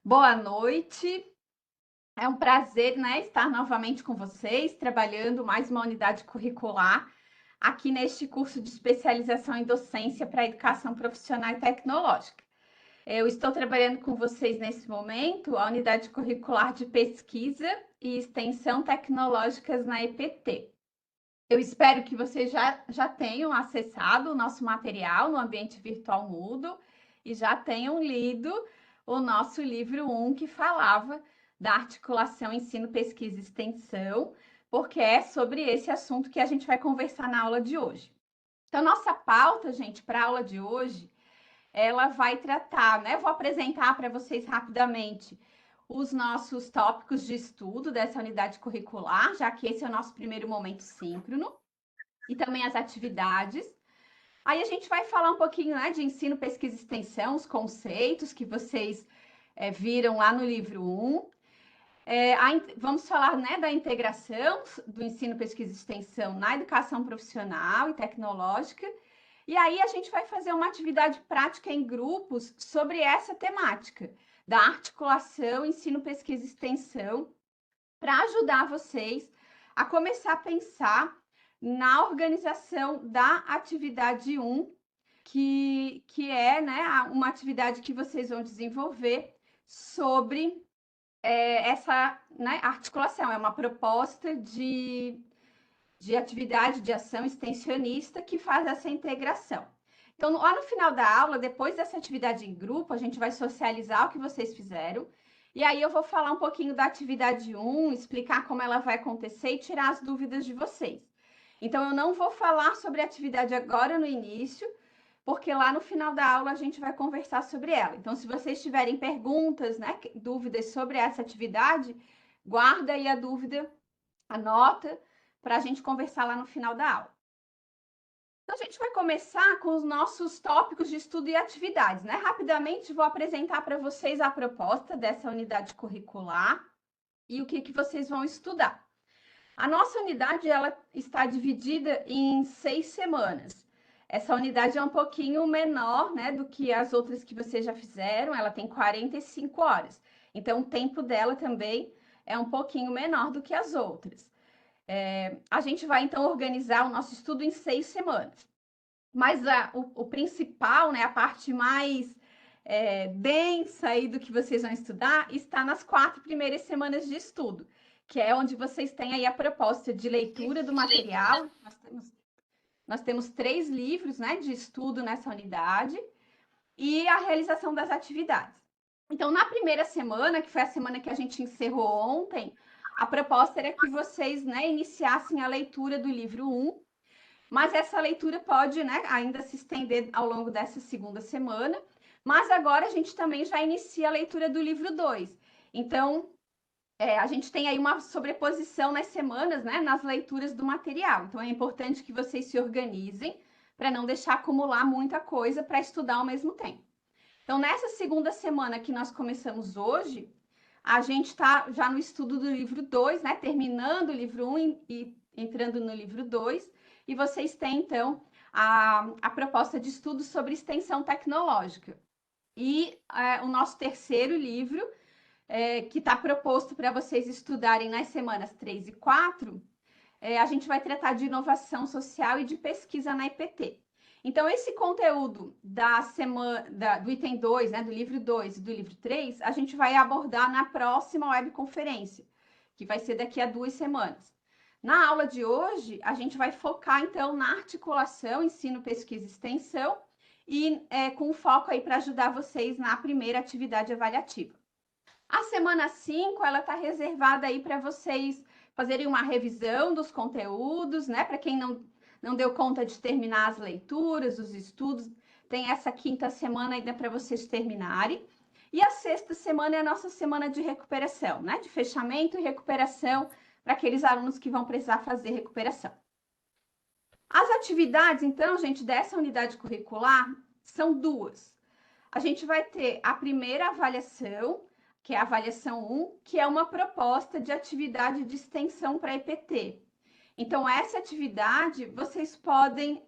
Boa noite. É um prazer, né, estar novamente com vocês, trabalhando mais uma unidade curricular aqui neste curso de especialização em docência para educação profissional e tecnológica. Eu estou trabalhando com vocês nesse momento a unidade curricular de pesquisa e extensão tecnológicas na EPT. Eu espero que vocês já tenham acessado o nosso material no ambiente virtual Moodle e já tenham lido o nosso livro 1, que falava da articulação ensino, pesquisa e extensão, porque é sobre esse assunto que a gente vai conversar na aula de hoje. Então, nossa pauta, gente, para a aula de hoje, ela vai tratar, né? Eu vou apresentar para vocês rapidamente os nossos tópicos de estudo dessa unidade curricular, já que esse é o nosso primeiro momento síncrono, e também as atividades. Aí a gente vai falar um pouquinho, né, de ensino, pesquisa e extensão, os conceitos que vocês viram lá no livro 1. Vamos falar, né, da integração do ensino, pesquisa e extensão na educação profissional e tecnológica. E aí a gente vai fazer uma atividade prática em grupos sobre essa temática da articulação ensino, pesquisa e extensão, para ajudar vocês a começar a pensar na organização da atividade 1, que é, né, uma atividade que vocês vão desenvolver sobre essa, né, articulação. É uma proposta de atividade de ação extensionista que faz essa integração. Então, lá no final da aula, depois dessa atividade em grupo, a gente vai socializar o que vocês fizeram. E aí eu vou falar um pouquinho da atividade 1, explicar como ela vai acontecer e tirar as dúvidas de vocês. Então, eu não vou falar sobre a atividade agora no início, porque lá no final da aula a gente vai conversar sobre ela. Então, se vocês tiverem perguntas, né, dúvidas sobre essa atividade, guarda aí a dúvida, anota, para a gente conversar lá no final da aula. Então, a gente vai começar com os nossos tópicos de estudo e atividades, né? Rapidamente vou apresentar para vocês a proposta dessa unidade curricular e o que vocês vão estudar. A nossa unidade, ela está dividida em 6 semanas. Essa unidade é um pouquinho menor, né, do que as outras que vocês já fizeram, ela tem 45 horas. Então, o tempo dela também é um pouquinho menor do que as outras. A gente vai, então, organizar o nosso estudo em 6 semanas. Mas o principal, né, a parte mais densa aí do que vocês vão estudar, está nas 4 primeiras semanas de estudo, que é onde vocês têm aí a proposta de leitura do material. Nós temos 3 livros, né, de estudo nessa unidade e a realização das atividades. Então, na primeira semana, que foi a semana que a gente encerrou ontem, a proposta era que vocês, né, iniciassem a leitura do livro 1, mas essa leitura pode, né, ainda se estender ao longo dessa segunda semana, mas agora a gente também já inicia a leitura do livro 2. Então, a gente tem aí uma sobreposição nas semanas, né, nas leituras do material. Então, é importante que vocês se organizem para não deixar acumular muita coisa para estudar ao mesmo tempo. Então, nessa segunda semana que nós começamos hoje, a gente está já no estudo do livro 2, né? Terminando o livro 1 e entrando no livro 2. E vocês têm, então, a proposta de estudo sobre extensão tecnológica. E o nosso terceiro livro, que está proposto para vocês estudarem nas semanas 3 e 4, a gente vai tratar de inovação social e de pesquisa na EPT. Então, esse conteúdo do item 2, né, do livro 2 e do livro 3, a gente vai abordar na próxima webconferência, que vai ser daqui a 2 semanas. Na aula de hoje, a gente vai focar, então, na articulação, ensino, pesquisa e extensão, e com foco aí para ajudar vocês na primeira atividade avaliativa. A semana 5, ela está reservada aí para vocês fazerem uma revisão dos conteúdos, né? Para quem não deu conta de terminar as leituras, os estudos, tem essa quinta semana ainda para vocês terminarem. E a sexta semana é a nossa semana de recuperação, né? De fechamento e recuperação para aqueles alunos que vão precisar fazer recuperação. As atividades, então, gente, dessa unidade curricular são 2. A gente vai ter a primeira avaliação, que é a avaliação 1, que é uma proposta de atividade de extensão para EPT. Então, essa atividade vocês podem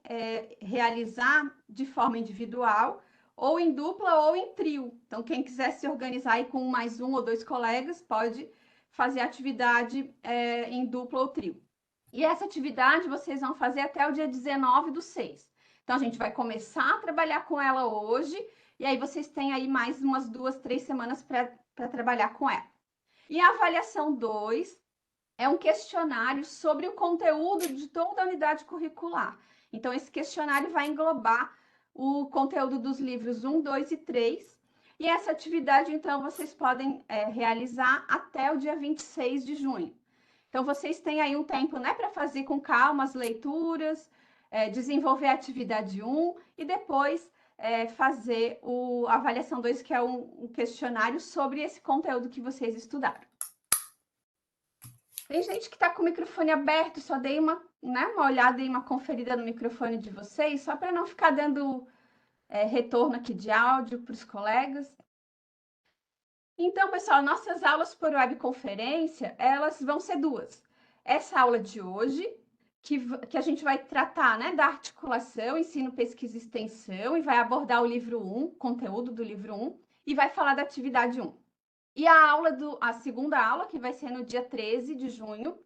realizar de forma individual ou em dupla ou em trio. Então, quem quiser se organizar aí com mais um ou dois colegas, pode fazer atividade em dupla ou trio. E essa atividade vocês vão fazer até o dia 19/6. Então, a gente vai começar a trabalhar com ela hoje, e aí vocês têm aí mais umas 2, 3 semanas para trabalhar com ela. E a avaliação 2 é um questionário sobre o conteúdo de toda a unidade curricular. Então, esse questionário vai englobar o conteúdo dos livros 1, 2 e 3. E essa atividade, então, vocês podem realizar até o dia 26 de junho. Então, vocês têm aí um tempo, né, para fazer com calma as leituras, desenvolver a atividade 1 e depois fazer a avaliação 2, que é um questionário sobre esse conteúdo que vocês estudaram. Tem gente que está com o microfone aberto, só dei uma olhada e uma conferida no microfone de vocês, só para não ficar dando retorno aqui de áudio para os colegas. Então, pessoal, nossas aulas por webconferência, elas vão ser 2. Essa aula de hoje, que a gente vai tratar, né, da articulação, ensino, pesquisa e extensão, e vai abordar o livro 1, conteúdo do livro 1, e vai falar da atividade 1. E a segunda aula, que vai ser no dia 13 de junho,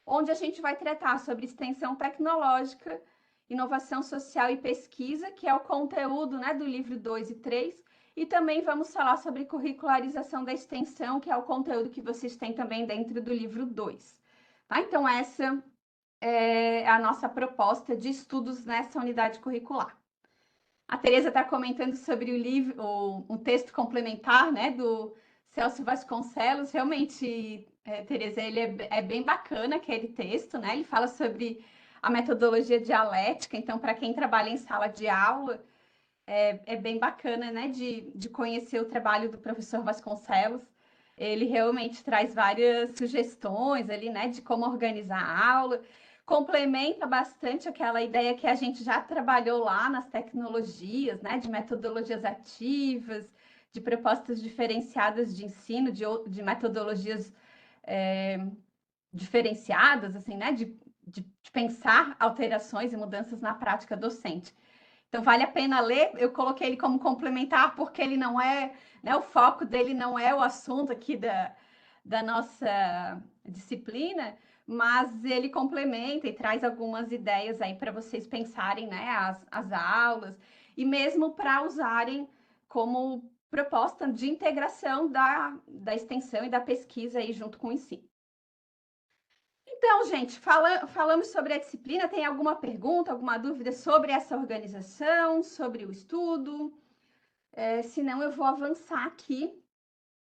onde a gente vai tratar sobre extensão tecnológica, inovação social e pesquisa, que é o conteúdo, né, do livro 2 e 3, e também vamos falar sobre curricularização da extensão, que é o conteúdo que vocês têm também dentro do livro 2. Tá? Então, essa é a nossa proposta de estudos nessa unidade curricular. A Tereza está comentando sobre o livro, um texto complementar, né, do Celso Vasconcelos. Realmente, Tereza, ele é bem bacana aquele texto, né? Ele fala sobre a metodologia dialética. Então, para quem trabalha em sala de aula, é bem bacana, né, de conhecer o trabalho do professor Vasconcelos. Ele realmente traz várias sugestões ali, né, de como organizar a aula. Complementa bastante aquela ideia que a gente já trabalhou lá nas tecnologias, né, de metodologias ativas, de propostas diferenciadas de ensino, de metodologias diferenciadas, assim, né, de pensar alterações e mudanças na prática docente. Então, vale a pena ler. Eu coloquei ele como complementar porque ele não é, né, o foco dele não é o assunto aqui da nossa disciplina, mas ele complementa e traz algumas ideias aí para vocês pensarem, né, as aulas, e mesmo para usarem como proposta de integração da extensão e da pesquisa aí junto com o ensino. Então, gente, falamos sobre a disciplina. Tem alguma pergunta, alguma dúvida sobre essa organização, sobre o estudo? Se não, eu vou avançar aqui.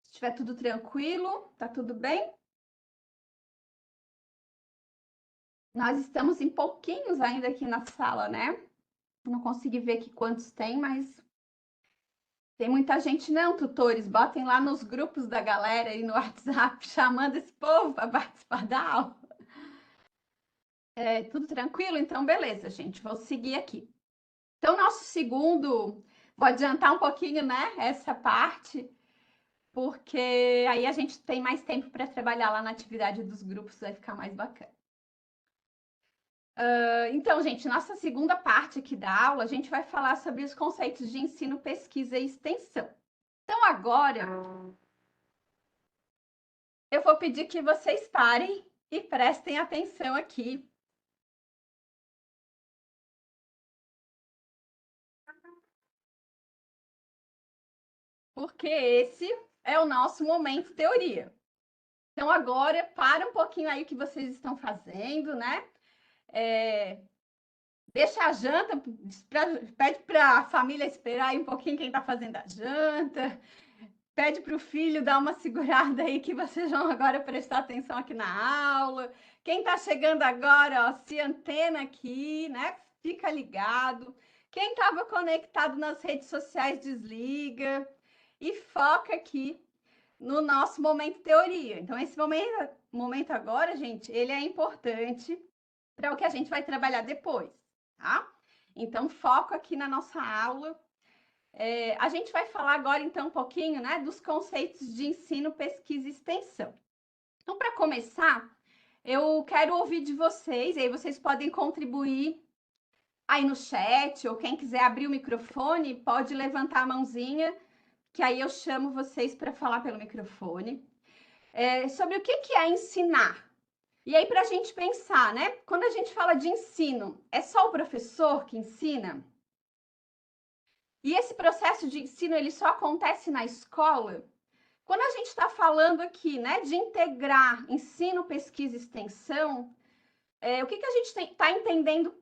Se estiver tudo tranquilo, tá tudo bem? Nós estamos em pouquinhos ainda aqui na sala, né? Não consegui ver aqui quantos tem, mas tem muita gente. Não, tutores, botem lá nos grupos da galera e no WhatsApp, chamando esse povo para participar da aula. Tudo tranquilo? Então, beleza, gente. Vou seguir aqui. Então, nosso segundo, vou adiantar um pouquinho, né, essa parte, porque aí a gente tem mais tempo para trabalhar lá na atividade dos grupos, vai ficar mais bacana. Então, gente, nossa segunda parte aqui da aula, a gente vai falar sobre os conceitos de ensino, pesquisa e extensão. Então, agora, eu vou pedir que vocês parem e prestem atenção aqui. Porque esse é o nosso momento teoria. Então, agora, para um pouquinho aí o que vocês estão fazendo, né? Deixa a janta, pede para a família esperar aí um pouquinho quem está fazendo a janta, pede para o filho dar uma segurada aí que vocês vão agora prestar atenção aqui na aula. Quem está chegando agora, ó, se antena aqui, né? Fica ligado. Quem estava conectado nas redes sociais, desliga e foca aqui no nosso momento teoria. Então, esse momento agora, gente, ele é importante para o que a gente vai trabalhar depois, tá? Então, foco aqui na nossa aula. A gente vai falar agora, então, um pouquinho, né, dos conceitos de ensino, pesquisa e extensão. Então, para começar, eu quero ouvir de vocês, e aí vocês podem contribuir aí no chat, ou quem quiser abrir o microfone, pode levantar a mãozinha, que aí eu chamo vocês para falar pelo microfone. Sobre o que é ensinar. E aí, para a gente pensar, né? Quando a gente fala de ensino, é só o professor que ensina? E esse processo de ensino, ele só acontece na escola? Quando a gente está falando aqui, né, de integrar ensino, pesquisa e extensão, o que a gente está entendendo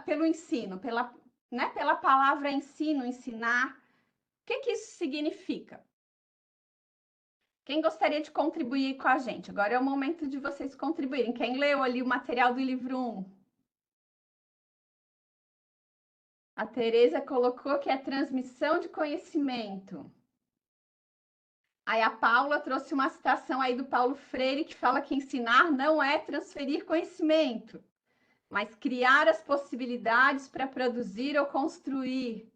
pelo ensino, pela palavra ensino, ensinar? O que isso significa? Quem gostaria de contribuir com a gente? Agora é o momento de vocês contribuírem. Quem leu ali o material do livro 1? A Tereza colocou que é transmissão de conhecimento. Aí a Paula trouxe uma citação aí do Paulo Freire, que fala que ensinar não é transferir conhecimento, mas criar as possibilidades para produzir ou construir.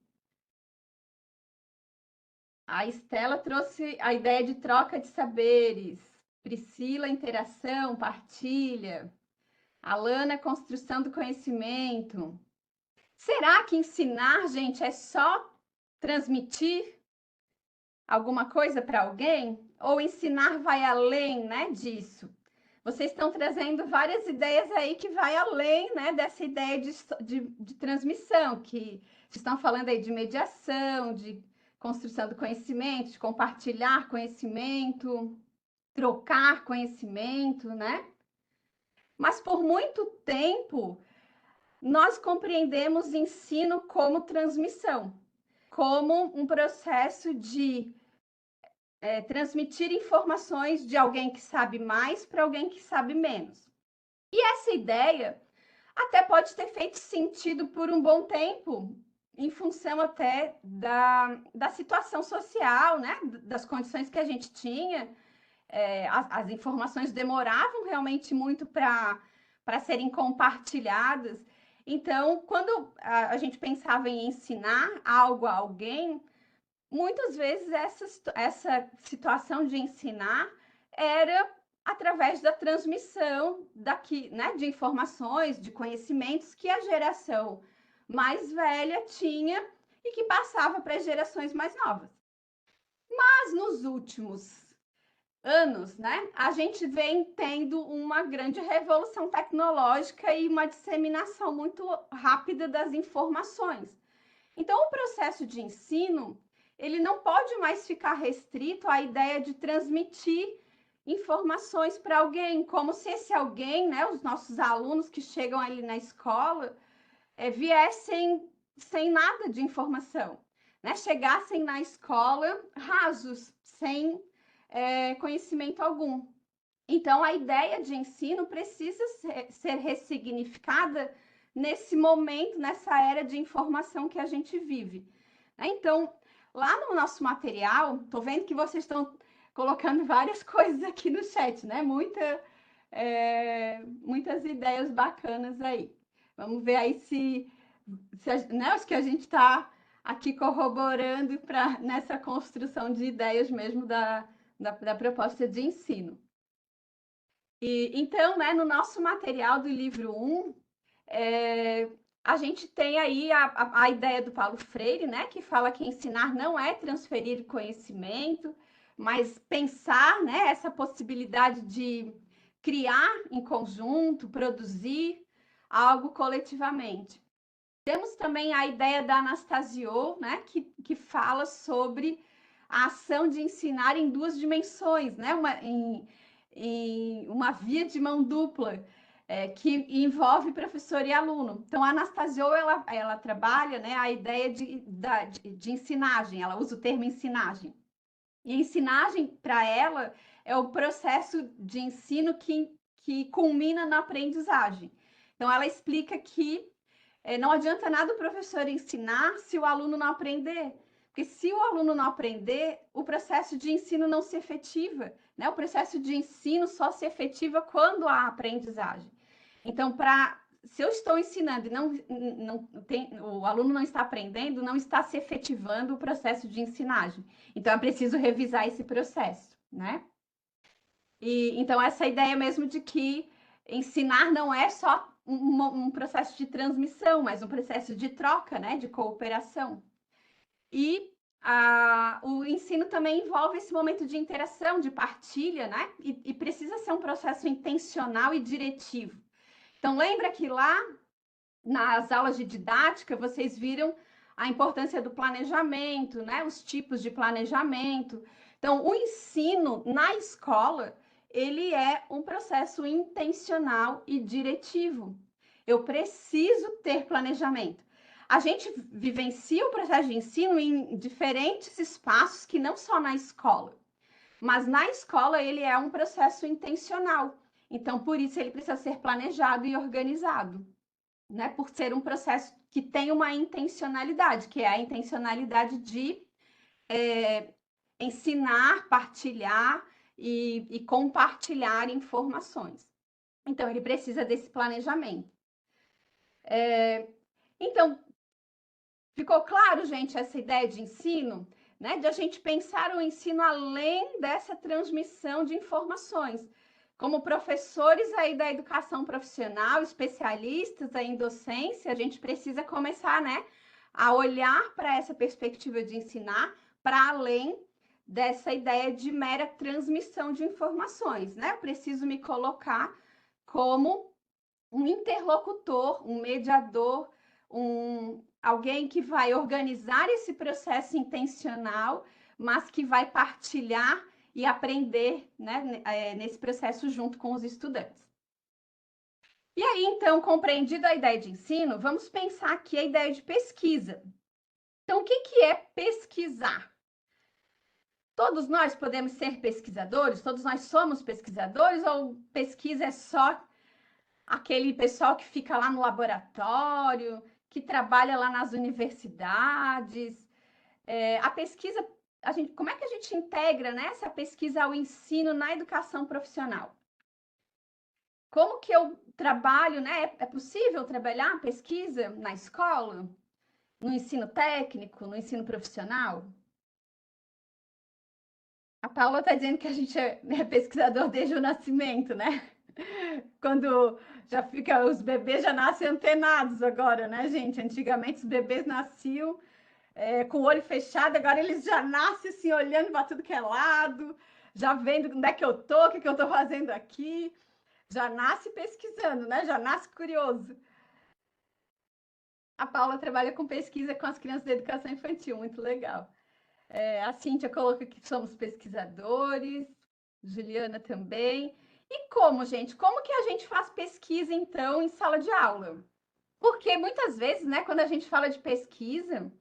A Estela trouxe a ideia de troca de saberes. Priscila, interação, partilha. Alana, construção do conhecimento. Será que ensinar, gente, é só transmitir alguma coisa para alguém? Ou ensinar vai além, né, disso? Vocês estão trazendo várias ideias aí que vai além, né, dessa ideia de transmissão, que vocês estão falando aí de mediação, de construção do conhecimento, de compartilhar conhecimento, trocar conhecimento, né? Mas por muito tempo, nós compreendemos ensino como transmissão, como um processo de transmitir informações de alguém que sabe mais para alguém que sabe menos. E essa ideia até pode ter feito sentido por um bom tempo, em função até da situação social, né? Das condições que a gente tinha. As informações demoravam realmente muito para serem compartilhadas. Então, quando a gente pensava em ensinar algo a alguém, muitas vezes essa situação de ensinar era através da transmissão né, de informações, de conhecimentos que a geração mais velha tinha e que passava para as gerações mais novas. Mas nos últimos anos, né, a gente vem tendo uma grande revolução tecnológica e uma disseminação muito rápida das informações. Então, o processo de ensino, ele não pode mais ficar restrito à ideia de transmitir informações para alguém, como se esse alguém, né, os nossos alunos que chegam ali na escola, viessem sem nada de informação, né? Chegassem na escola rasos, sem conhecimento algum. Então, a ideia de ensino precisa ser ressignificada nesse momento, nessa era de informação que a gente vive. Então, lá no nosso material, estou vendo que vocês estão colocando várias coisas aqui no chat, né? Muitas ideias bacanas aí. Vamos ver aí se né, acho que a gente está aqui corroborando nessa construção de ideias mesmo da proposta de ensino. Então, né, no nosso material do livro 1, a gente tem aí a ideia do Paulo Freire, né, que fala que ensinar não é transferir conhecimento, mas pensar, né, essa possibilidade de criar em conjunto, produzir algo coletivamente. Temos também a ideia da Anastasio, né, que fala sobre a ação de ensinar em duas dimensões, né, em uma via de mão dupla, que envolve professor e aluno. Então, a Anastasio, ela trabalha, né, a ideia de ensinagem, ela usa o termo ensinagem. E ensinagem, para ela, é o processo de ensino que culmina na aprendizagem. Então, ela explica que não adianta nada o professor ensinar se o aluno não aprender. Porque se o aluno não aprender, o processo de ensino não se efetiva, né? O processo de ensino só se efetiva quando há aprendizagem. Então, se eu estou ensinando e o aluno não está aprendendo, não está se efetivando o processo de ensinagem. Então, é preciso revisar esse processo, né? Então, essa ideia mesmo de que ensinar não é só um processo de transmissão, mas um processo de troca, né, de cooperação. E o ensino também envolve esse momento de interação, de partilha, né? E precisa ser um processo intencional e diretivo. Então, lembra que lá nas aulas de didática vocês viram a importância do planejamento, né? Os tipos de planejamento. Então, o ensino na escola, ele é um processo intencional e diretivo. Eu preciso ter planejamento. A gente vivencia o processo de ensino em diferentes espaços, que não só na escola. Mas na escola ele é um processo intencional. Então, por isso ele precisa ser planejado e organizado, né? Por ser um processo que tem uma intencionalidade, que é a intencionalidade de ensinar, partilhar e compartilhar informações. Então, ele precisa desse planejamento. Então, ficou claro, gente, essa ideia de ensino, né? De a gente pensar o ensino além dessa transmissão de informações. Como professores aí da educação profissional, especialistas aí em docência, a gente precisa começar, né, a olhar para essa perspectiva de ensinar para além dessa ideia de mera transmissão de informações, né? Eu preciso me colocar como um interlocutor, um mediador, alguém que vai organizar esse processo intencional, mas que vai partilhar e aprender, né, nesse processo junto com os estudantes. E aí, então, compreendido a ideia de ensino, vamos pensar aqui a ideia de pesquisa. Então, o que é pesquisar? Todos nós podemos ser pesquisadores? Todos nós somos pesquisadores? Ou pesquisa é só aquele pessoal que fica lá no laboratório, que trabalha lá nas universidades? A pesquisa, como é que a gente integra, né, essa pesquisa ao ensino na educação profissional? Como que eu trabalho, né? É possível trabalhar pesquisa na escola, no ensino técnico, no ensino profissional? A Paula está dizendo que a gente é pesquisador desde o nascimento, né? Quando já fica, os bebês já nascem antenados agora, né, gente? Antigamente os bebês nasciam com o olho fechado, agora eles já nascem assim, olhando para tudo que é lado, já vendo onde é que eu tô, o que eu tô fazendo aqui. Já nasce pesquisando, né? Já nasce curioso. A Paula trabalha com pesquisa com as crianças da educação infantil, muito legal. A Cíntia coloca que somos pesquisadores, Juliana também. E como, gente? Como que a gente faz pesquisa, então, em sala de aula? Porque muitas vezes, né, quando a gente fala de pesquisa,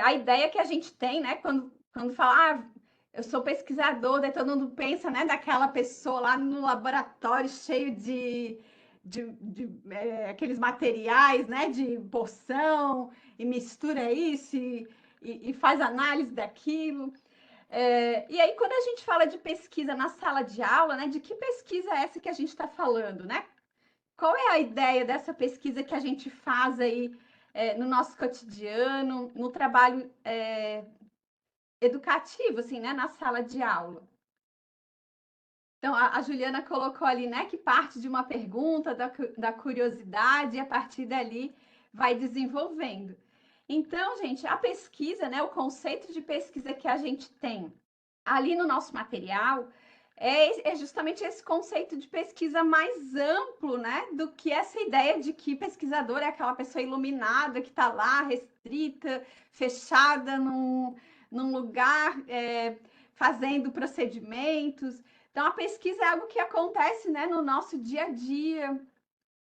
a ideia que a gente tem, né, quando fala, eu sou pesquisador, daí todo mundo pensa, né, daquela pessoa lá no laboratório cheio de aqueles materiais, né, de poção, e mistura isso e faz análise daquilo. E aí, quando a gente fala de pesquisa na sala de aula, né, de que pesquisa é essa que a gente está falando, né? Qual é a ideia dessa pesquisa que a gente faz aí no nosso cotidiano, no trabalho educativo, assim, né, na sala de aula? Então, a Juliana colocou ali, né, que parte de uma pergunta, da curiosidade, e a partir dali vai desenvolvendo. Então, gente, a pesquisa, né, o conceito de pesquisa que a gente tem ali no nosso material é justamente esse conceito de pesquisa mais amplo, né, do que essa ideia de que pesquisador é aquela pessoa iluminada que está lá, restrita, fechada num lugar, fazendo procedimentos. Então, a pesquisa é algo que acontece, né, no nosso dia a dia,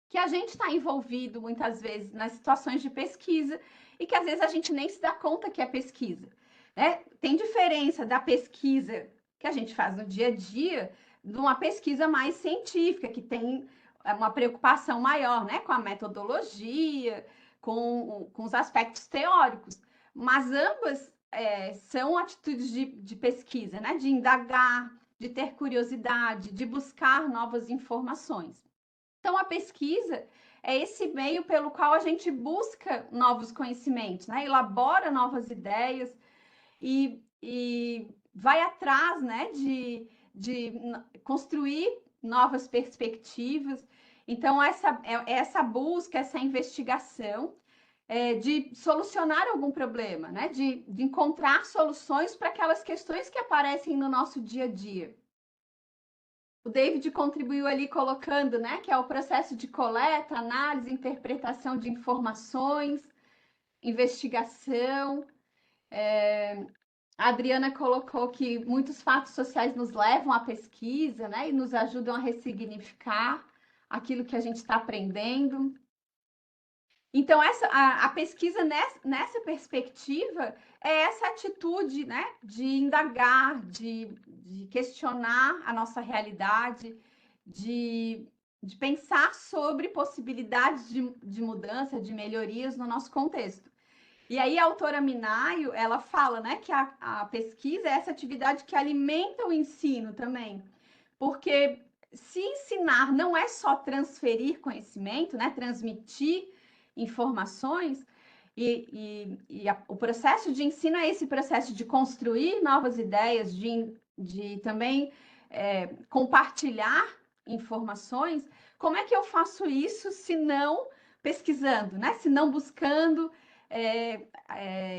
que a gente está envolvido muitas vezes nas situações de pesquisa e que às vezes a gente nem se dá conta que é pesquisa, né? Tem diferença da pesquisa que a gente faz no dia a dia de uma pesquisa mais científica, que tem uma preocupação maior, né, com a metodologia, com os aspectos teóricos, mas ambas são atitudes de pesquisa, né, de indagar, de ter curiosidade, de buscar novas informações. Então, a pesquisa é esse meio pelo qual a gente busca novos conhecimentos, né? Elabora novas ideias e vai atrás, né, de construir novas perspectivas. Então, essa busca, essa investigação de solucionar algum problema, né? De encontrar soluções para aquelas questões que aparecem no nosso dia a dia. O David contribuiu ali colocando, né, que é o processo de coleta, análise, interpretação de informações, investigação. A Adriana colocou que muitos fatos sociais nos levam à pesquisa, né, e nos ajudam a ressignificar aquilo que a gente está aprendendo. Então, a pesquisa nessa perspectiva é essa atitude, né, de indagar, de questionar a nossa realidade, de pensar sobre possibilidades de mudança, de melhorias no nosso contexto. E aí a autora Minayo, ela fala, né, que a pesquisa é essa atividade que alimenta o ensino também, porque se ensinar não é só transferir conhecimento, né, transmitir informações, o processo de ensino é esse processo de construir novas ideias, de também compartilhar informações. Como é que eu faço isso se não pesquisando, né? Se não buscando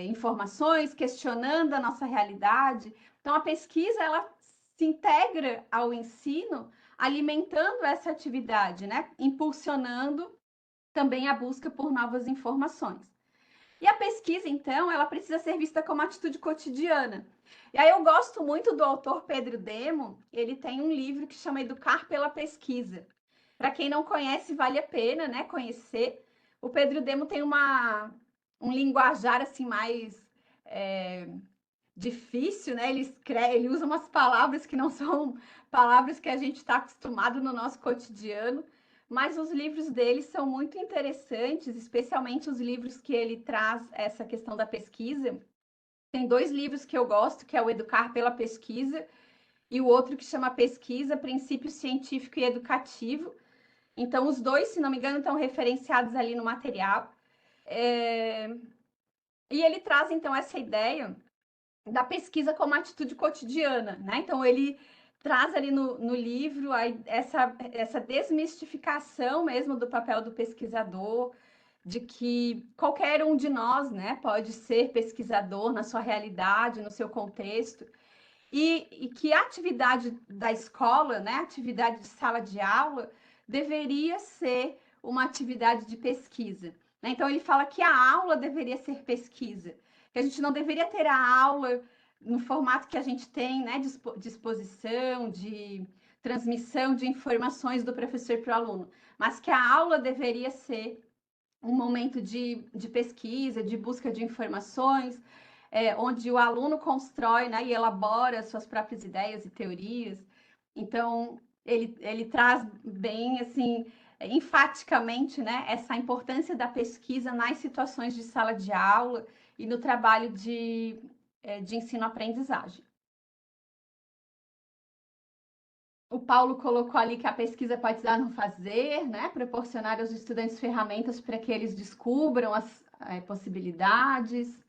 informações, questionando a nossa realidade? Então, a pesquisa, ela se integra ao ensino, alimentando essa atividade, né? Impulsionando também a busca por novas informações. E a pesquisa, então, ela precisa ser vista como atitude cotidiana. E aí eu gosto muito do autor Pedro Demo, ele tem um livro que chama Educar pela Pesquisa. Para quem não conhece, vale a pena, né, conhecer. O Pedro Demo tem um linguajar assim mais difícil, né? Ele usa umas palavras que não são palavras que a gente está acostumado no nosso cotidiano, mas os livros dele são muito interessantes, especialmente os livros que ele traz essa questão da pesquisa. Tem 2 livros que eu gosto, que é o Educar pela Pesquisa e o outro que chama Pesquisa, Princípio Científico e Educativo. Então, os 2, se não me engano, estão referenciados ali no material. E ele traz, então, essa ideia da pesquisa como atitude cotidiana, né? Então, ele traz ali no livro essa desmistificação mesmo do papel do pesquisador, de que qualquer um de nós, né, pode ser pesquisador na sua realidade, no seu contexto, e que a atividade da escola, né, a atividade de sala de aula, deveria ser uma atividade de pesquisa. Né? Então, ele fala que a aula deveria ser pesquisa, que a gente não deveria ter a aula no formato que a gente tem, né, de exposição, de transmissão de informações do professor para o aluno, mas que a aula deveria ser um momento de pesquisa, de busca de informações, onde o aluno constrói, né, e elabora suas próprias ideias e teorias. Então, ele traz bem, assim, enfaticamente, né, essa importância da pesquisa nas situações de sala de aula e no trabalho de ensino-aprendizagem. O Paulo colocou ali que a pesquisa pode dar no fazer, né? Proporcionar aos estudantes ferramentas para que eles descubram as possibilidades.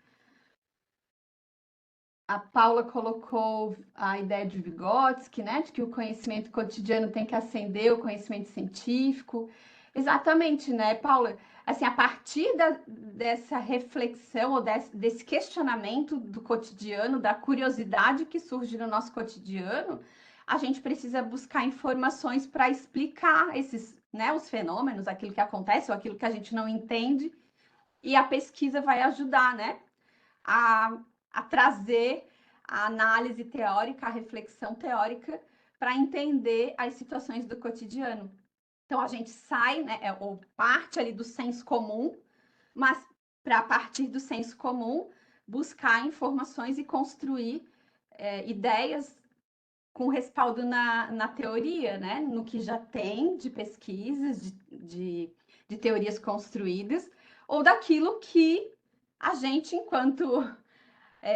A Paula colocou a ideia de Vygotsky, né? De que o conhecimento cotidiano tem que acender o conhecimento científico. Exatamente, né, Paula? Assim, a partir dessa reflexão ou desse questionamento do cotidiano, da curiosidade que surge no nosso cotidiano, a gente precisa buscar informações para explicar esses, né, os fenômenos, aquilo que acontece ou aquilo que a gente não entende, e a pesquisa vai ajudar, né, a trazer a análise teórica, a reflexão teórica, para entender as situações do cotidiano. Então, a gente sai, né, ou parte ali do senso comum, mas para, a partir do senso comum, buscar informações e construir ideias com respaldo na teoria, né? No que já tem de pesquisas, de teorias construídas, ou daquilo que a gente, enquanto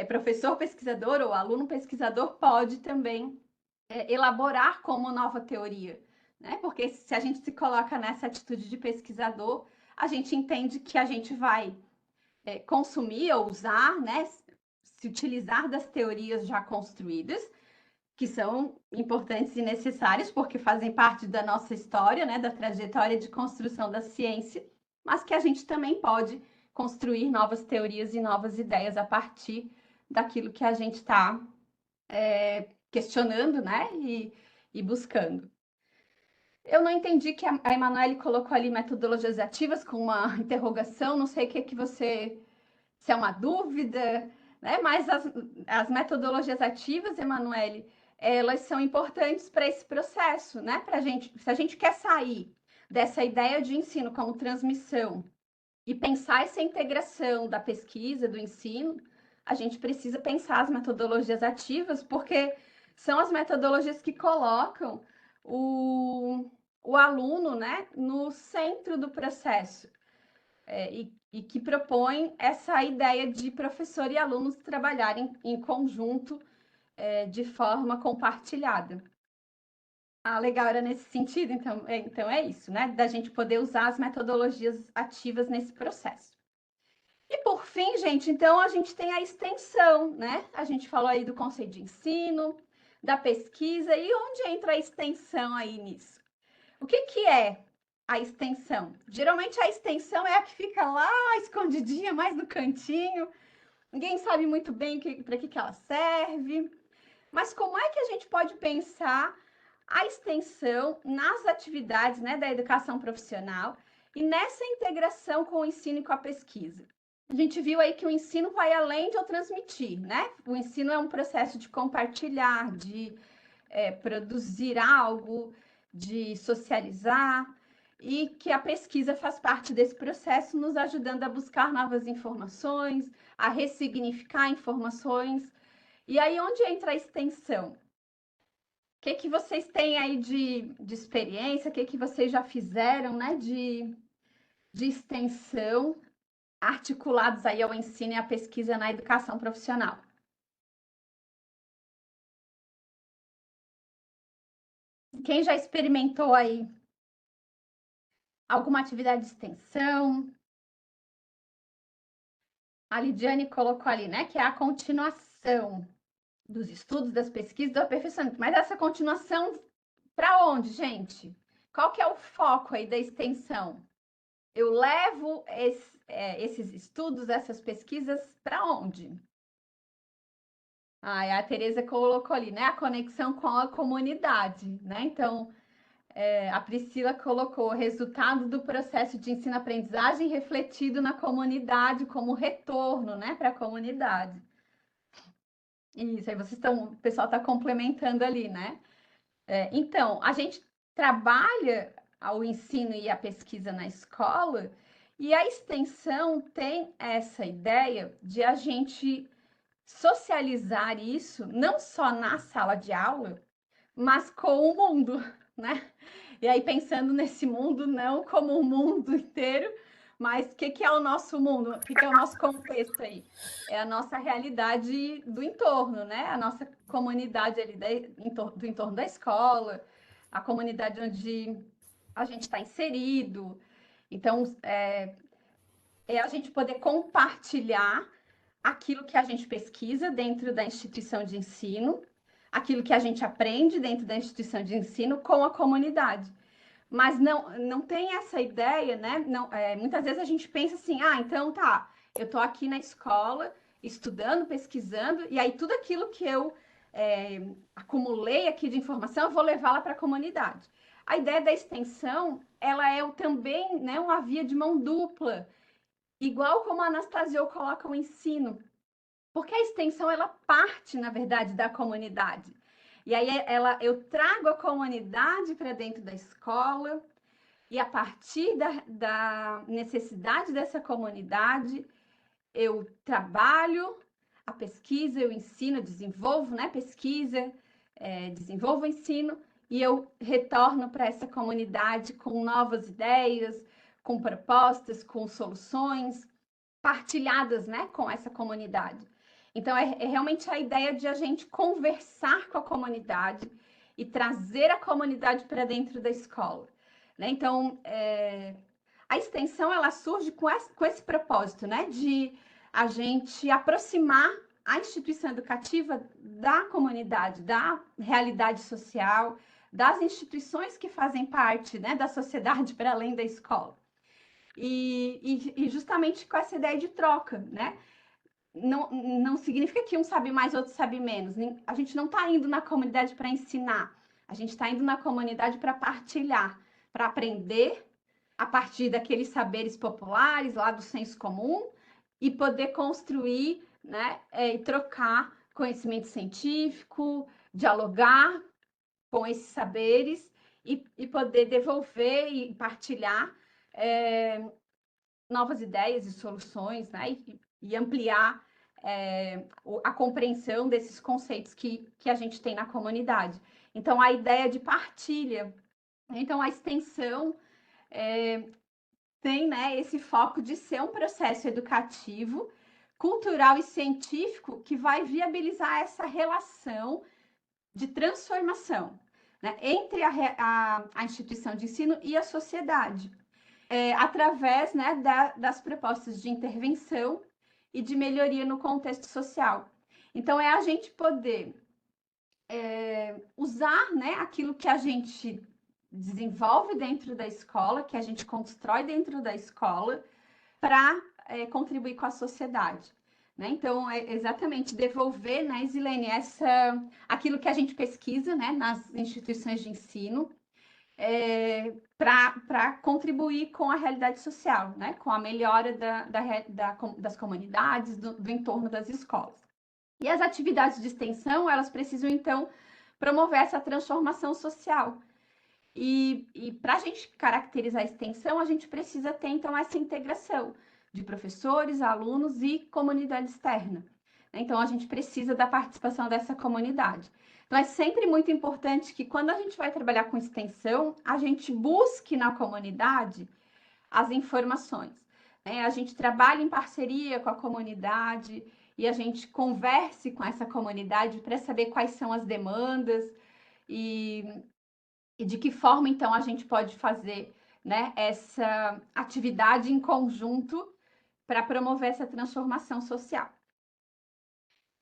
professor pesquisador ou aluno pesquisador, pode também elaborar como nova teoria. Né? Porque se a gente se coloca nessa atitude de pesquisador, a gente entende que a gente vai consumir ou usar, né? Se utilizar das teorias já construídas, que são importantes e necessários, porque fazem parte da nossa história, né, da trajetória de construção da ciência, mas que a gente também pode construir novas teorias e novas ideias a partir daquilo que a gente está questionando, né, e buscando. Eu não entendi que a Emanuele colocou ali metodologias ativas com uma interrogação, não sei o que você, se é uma dúvida, né? Mas as metodologias ativas, Emanuele, elas são importantes para esse processo, né? Para gente, se a gente quer sair dessa ideia de ensino como transmissão e pensar essa integração da pesquisa, do ensino, a gente precisa pensar as metodologias ativas, porque são as metodologias que colocam o aluno, né, no centro do processo e que propõem essa ideia de professor e alunos trabalharem em conjunto de forma compartilhada. Ah, legal, era nesse sentido, então é isso, né, da gente poder usar as metodologias ativas nesse processo. E por fim, gente, então a gente tem a extensão, né? A gente falou aí do conceito de ensino, da pesquisa, e onde entra a extensão aí nisso? O que é a extensão? Geralmente a extensão é a que fica lá escondidinha, mais no cantinho, ninguém sabe muito bem para que ela serve, mas como é que a gente pode pensar a extensão nas atividades, né, da educação profissional e nessa integração com o ensino e com a pesquisa? A gente viu aí que o ensino vai além de eu transmitir, né? O ensino é um processo de compartilhar, de produzir algo, de socializar, e que a pesquisa faz parte desse processo, nos ajudando a buscar novas informações, a ressignificar informações. E aí, onde entra a extensão? O que vocês têm aí de experiência? O que vocês já fizeram, né, de extensão articulados aí ao ensino e à pesquisa na educação profissional? Quem já experimentou aí alguma atividade de extensão? A Lidiane colocou ali, né, que é a continuação dos estudos, das pesquisas, do aperfeiçoamento. Mas essa continuação para onde, gente? Qual que é o foco aí da extensão? Eu levo esses estudos, essas pesquisas para onde? A Tereza colocou ali, né? A conexão com a comunidade, né? Então, a Priscila colocou o resultado do processo de ensino-aprendizagem refletido na comunidade como retorno, né, para a comunidade. Isso, aí o pessoal está complementando ali, né? Então, a gente trabalha o ensino e a pesquisa na escola, e a extensão tem essa ideia de a gente socializar isso, não só na sala de aula, mas com o mundo, né? E aí, pensando nesse mundo, não como o mundo inteiro, mas o que é o nosso mundo? O que é o nosso contexto aí? É a nossa realidade do entorno, né? A nossa comunidade ali do entorno da escola, a comunidade onde a gente está inserido. Então, é a gente poder compartilhar aquilo que a gente pesquisa dentro da instituição de ensino, aquilo que a gente aprende dentro da instituição de ensino com a comunidade. Mas não tem essa ideia, né? Não, muitas vezes a gente pensa assim, então tá, eu estou aqui na escola, estudando, pesquisando, e aí tudo aquilo que eu acumulei aqui de informação, eu vou levá-la para a comunidade. A ideia da extensão, ela é também, né, uma via de mão dupla, igual como a Anastasia coloca o ensino, porque a extensão, ela parte, na verdade, da comunidade. E aí eu trago a comunidade para dentro da escola, e a partir da necessidade dessa comunidade, eu trabalho a pesquisa, eu ensino, desenvolvo, né, pesquisa, desenvolvo o ensino, e eu retorno para essa comunidade com novas ideias, com propostas, com soluções partilhadas, né, com essa comunidade. Então, é realmente a ideia de a gente conversar com a comunidade e trazer a comunidade para dentro da escola, né? Então, a extensão, ela surge com esse propósito, né, de a gente aproximar a instituição educativa da comunidade, da realidade social, das instituições que fazem parte, né, da sociedade para além da escola. E justamente com essa ideia de troca, né? Não significa que um sabe mais, outro sabe menos. A gente não está indo na comunidade para ensinar, a gente está indo na comunidade para partilhar, para aprender a partir daqueles saberes populares, lá do senso comum, e poder construir, né, e trocar conhecimento científico, dialogar com esses saberes e poder devolver e partilhar novas ideias e soluções, né, e ampliar a compreensão desses conceitos que a gente tem na comunidade. Então, a ideia de partilha. Então, a extensão tem, né, esse foco de ser um processo educativo, cultural e científico que vai viabilizar essa relação de transformação, né, entre a instituição de ensino e a sociedade, através, né, das propostas de intervenção e de melhoria no contexto social. Então, é a gente poder usar, né, aquilo que a gente desenvolve dentro da escola, que a gente constrói dentro da escola, para contribuir com a sociedade. Né? Então, é exatamente devolver, né, Zilene, aquilo que a gente pesquisa, né, nas instituições de ensino, para contribuir com a realidade social, né, com a melhora das comunidades, do entorno das escolas. E as atividades de extensão, elas precisam, então, promover essa transformação social. E para a gente caracterizar a extensão, a gente precisa ter, então, essa integração de professores, alunos e comunidade externa. Então, a gente precisa da participação dessa comunidade. Então, é sempre muito importante que, quando a gente vai trabalhar com extensão, a gente busque na comunidade as informações. Né? A gente trabalhe em parceria com a comunidade e a gente converse com essa comunidade para saber quais são as demandas e de que forma, então, a gente pode fazer, né, essa atividade em conjunto para promover essa transformação social.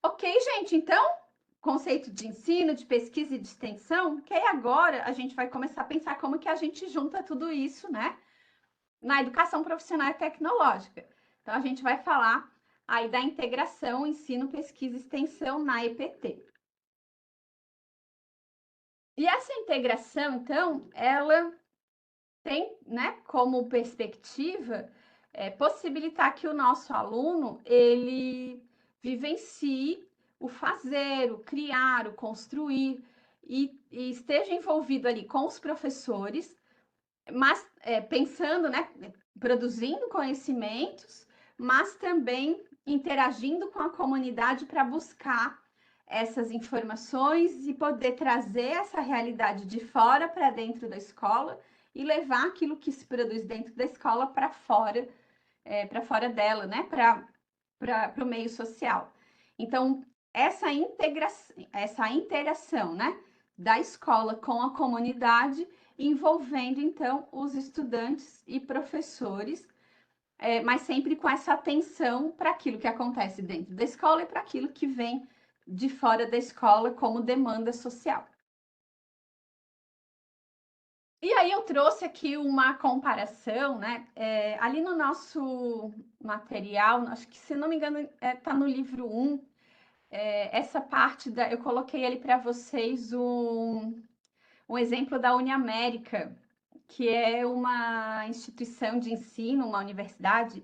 Ok, gente? Então, conceito de ensino, de pesquisa e de extensão, que aí agora a gente vai começar a pensar como que a gente junta tudo isso, né, na educação profissional e tecnológica. Então, a gente vai falar aí da integração ensino, pesquisa e extensão na EPT. E essa integração, então, ela tem, né, como perspectiva possibilitar que o nosso aluno ele vivencie o fazer, o criar, o construir e esteja envolvido ali com os professores, mas pensando, né, produzindo conhecimentos, mas também interagindo com a comunidade para buscar essas informações e poder trazer essa realidade de fora para dentro da escola e levar aquilo que se produz dentro da escola para fora dela, né? Para o meio social. Então, essa interação, né, da escola com a comunidade, envolvendo, então, os estudantes e professores, mas sempre com essa atenção para aquilo que acontece dentro da escola e para aquilo que vem de fora da escola como demanda social. E aí eu trouxe aqui uma comparação, né? Ali no nosso material, acho que, se não me engano, está no livro 1, essa parte eu coloquei ali para vocês um exemplo da Uniamérica, que é uma instituição de ensino, uma universidade,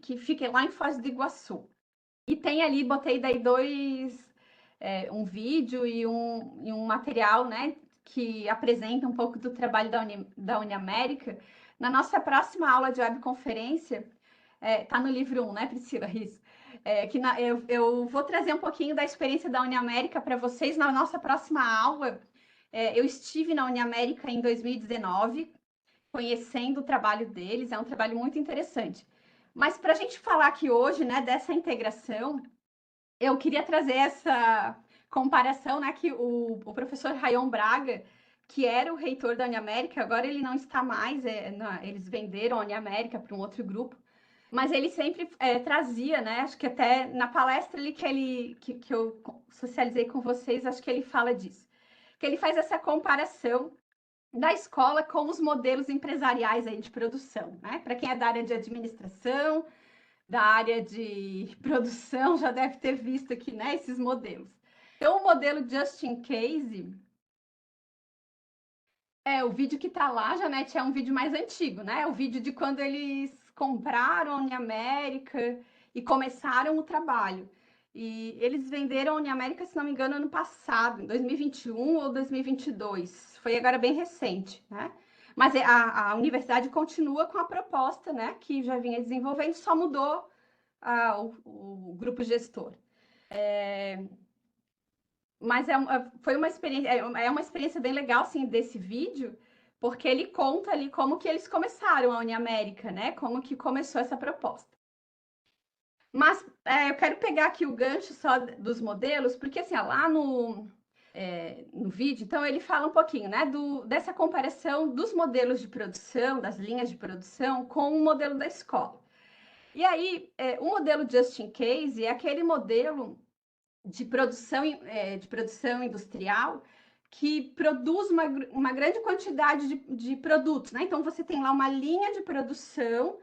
que fica lá em Foz do Iguaçu. E tem ali, botei daí um vídeo e um material, né, que apresenta um pouco do trabalho da Uniamérica. Na nossa próxima aula de webconferência, tá no livro 1, né, Priscila? Isso. Eu vou trazer um pouquinho da experiência da Uniamérica para vocês na nossa próxima aula. Eu estive na Uniamérica em 2019, conhecendo o trabalho deles, é um trabalho muito interessante. Mas para a gente falar aqui hoje, né, dessa integração, eu queria trazer essa comparação, né, que o professor Rayon Braga, que era o reitor da Uniamérica, agora ele não está mais, eles venderam a Uniamérica para um outro grupo, Mas ele sempre trazia, né? Acho que até na palestra ali que eu socializei com vocês, acho que ele fala disso. Que ele faz essa comparação da escola com os modelos empresariais aí de produção, né? Para quem é da área de administração, da área de produção, já deve ter visto aqui, né, esses modelos. Então, o modelo Just in Case, o vídeo que tá lá, Janete, é um vídeo mais antigo, né? É o vídeo de quando eles compraram a Uniamérica e começaram o trabalho. E eles venderam a Uniamérica, se não me engano, ano passado, em 2021 ou 2022. Foi agora bem recente, né? Mas a universidade continua com a proposta, né, que já vinha desenvolvendo, só mudou o grupo gestor. Mas foi uma experiência, é uma experiência bem legal, assim, desse vídeo, porque ele conta ali como que eles começaram a Uniamérica, né? Como que começou essa proposta. Mas eu quero pegar aqui o gancho só dos modelos, porque assim, lá no vídeo, então ele fala um pouquinho, né, dessa comparação dos modelos de produção, das linhas de produção, com o modelo da escola. E aí, o modelo Just in Case é aquele modelo de produção industrial que produz uma grande quantidade de produtos, né? Então você tem lá uma linha de produção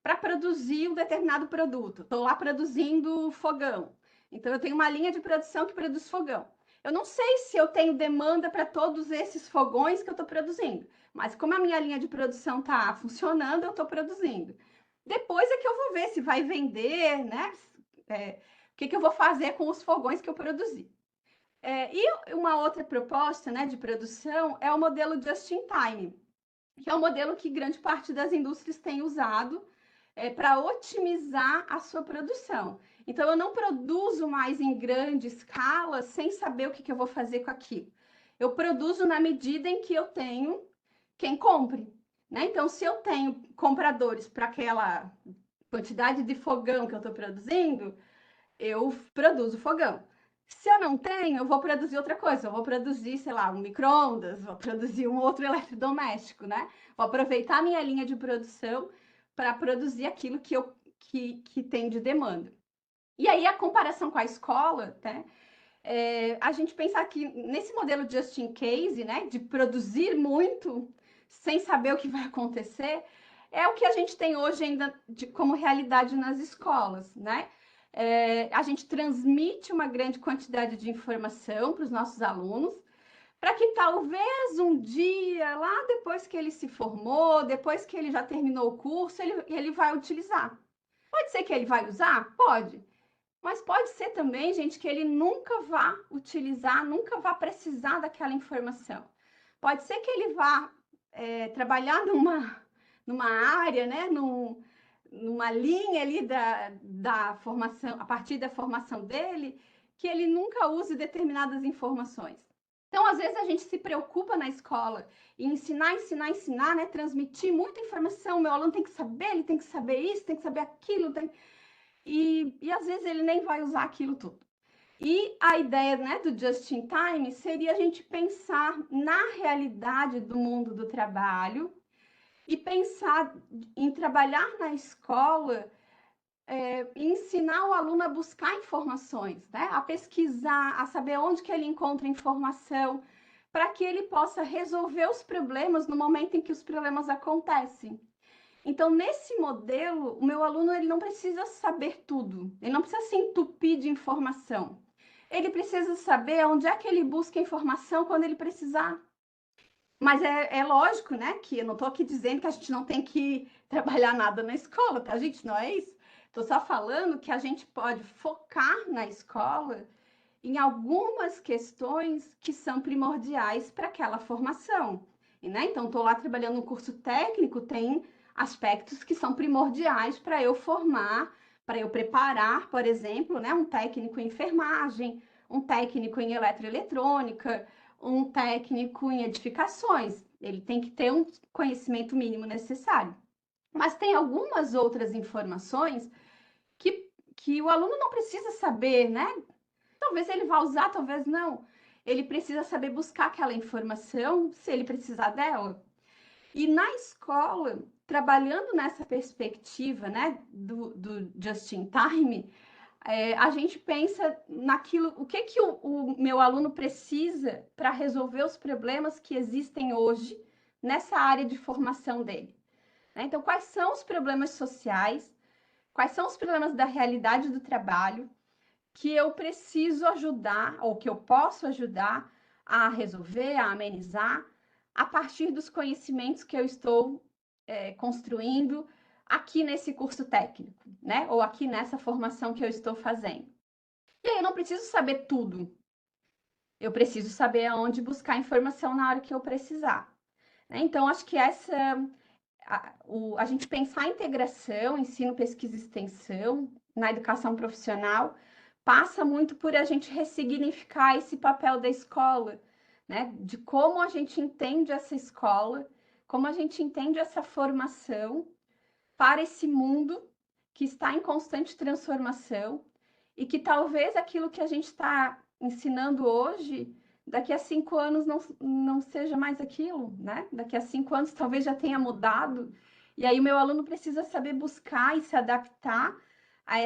para produzir um determinado produto. Estou lá produzindo fogão. Então eu tenho uma linha de produção que produz fogão. Eu não sei se eu tenho demanda para todos esses fogões que eu estou produzindo, mas como a minha linha de produção está funcionando, eu estou produzindo. Depois é que eu vou ver se vai vender, né? O que eu vou fazer com os fogões que eu produzi. E uma outra proposta, né, de produção é o modelo Just in Time, que é um modelo que grande parte das indústrias tem usado para otimizar a sua produção. Então, eu não produzo mais em grande escala sem saber o que eu vou fazer com aquilo. Eu produzo na medida em que eu tenho quem compre. Né? Então, se eu tenho compradores para aquela quantidade de fogão que eu estou produzindo, eu produzo fogão. Se eu não tenho, eu vou produzir outra coisa. Eu vou produzir, sei lá, um micro-ondas, vou produzir um outro eletrodoméstico, né? Vou aproveitar a minha linha de produção para produzir aquilo que tem de demanda. E aí, a comparação com a escola, né? A gente pensar que nesse modelo just in case, né, de produzir muito sem saber o que vai acontecer, é o que a gente tem hoje ainda como realidade nas escolas, né? A gente transmite uma grande quantidade de informação para os nossos alunos, para que talvez um dia, lá depois que ele se formou, depois que ele já terminou o curso, ele vai utilizar. Pode ser que ele vai usar? Pode. Mas pode ser também, gente, que ele nunca vá utilizar, nunca vá precisar daquela informação. Pode ser que ele vá trabalhar numa área, né, numa linha ali da formação, a partir da formação dele, que ele nunca use determinadas informações. Então, às vezes, a gente se preocupa na escola em ensinar, né, transmitir muita informação. Meu aluno tem que saber, ele tem que saber isso, tem que saber aquilo, e às vezes ele nem vai usar aquilo tudo. E a ideia, né, do Just in Time seria a gente pensar na realidade do mundo do trabalho e pensar em trabalhar na escola, ensinar o aluno a buscar informações, né, a pesquisar, a saber onde que ele encontra informação, para que ele possa resolver os problemas no momento em que os problemas acontecem. Então, nesse modelo, o meu aluno ele não precisa saber tudo, ele não precisa se entupir de informação. Ele precisa saber onde é que ele busca informação quando ele precisar. Mas é lógico, né, que eu não estou aqui dizendo que a gente não tem que trabalhar nada na escola, tá, gente? Não é isso. Estou só falando que a gente pode focar na escola em algumas questões que são primordiais para aquela formação. Né? Então, estou lá trabalhando no curso técnico, tem aspectos que são primordiais para eu formar, para eu preparar, por exemplo, né, um técnico em enfermagem, um técnico em eletroeletrônica, um técnico em edificações. Ele tem que ter um conhecimento mínimo necessário. Mas tem algumas outras informações que o aluno não precisa saber, né? Talvez ele vá usar, talvez não. Ele precisa saber buscar aquela informação, se ele precisar dela. E na escola, trabalhando nessa perspectiva, né, do just in time, a gente pensa naquilo, o que o meu aluno precisa para resolver os problemas que existem hoje nessa área de formação dele, né? Então, quais são os problemas sociais, quais são os problemas da realidade do trabalho que eu preciso ajudar, ou que eu posso ajudar a resolver, a amenizar, a partir dos conhecimentos que eu estou construindo aqui nesse curso técnico, né? Ou aqui nessa formação que eu estou fazendo. E aí eu não preciso saber tudo. Eu preciso saber aonde buscar informação na hora que eu precisar, né? Então, acho que a gente pensar a integração, ensino, pesquisa e extensão na educação profissional passa muito por a gente ressignificar esse papel da escola, né? De como a gente entende essa escola, como a gente entende essa formação para esse mundo que está em constante transformação e que talvez aquilo que a gente está ensinando hoje, daqui a 5 anos não seja mais aquilo, né? Daqui a 5 anos talvez já tenha mudado. E aí o meu aluno precisa saber buscar e se adaptar a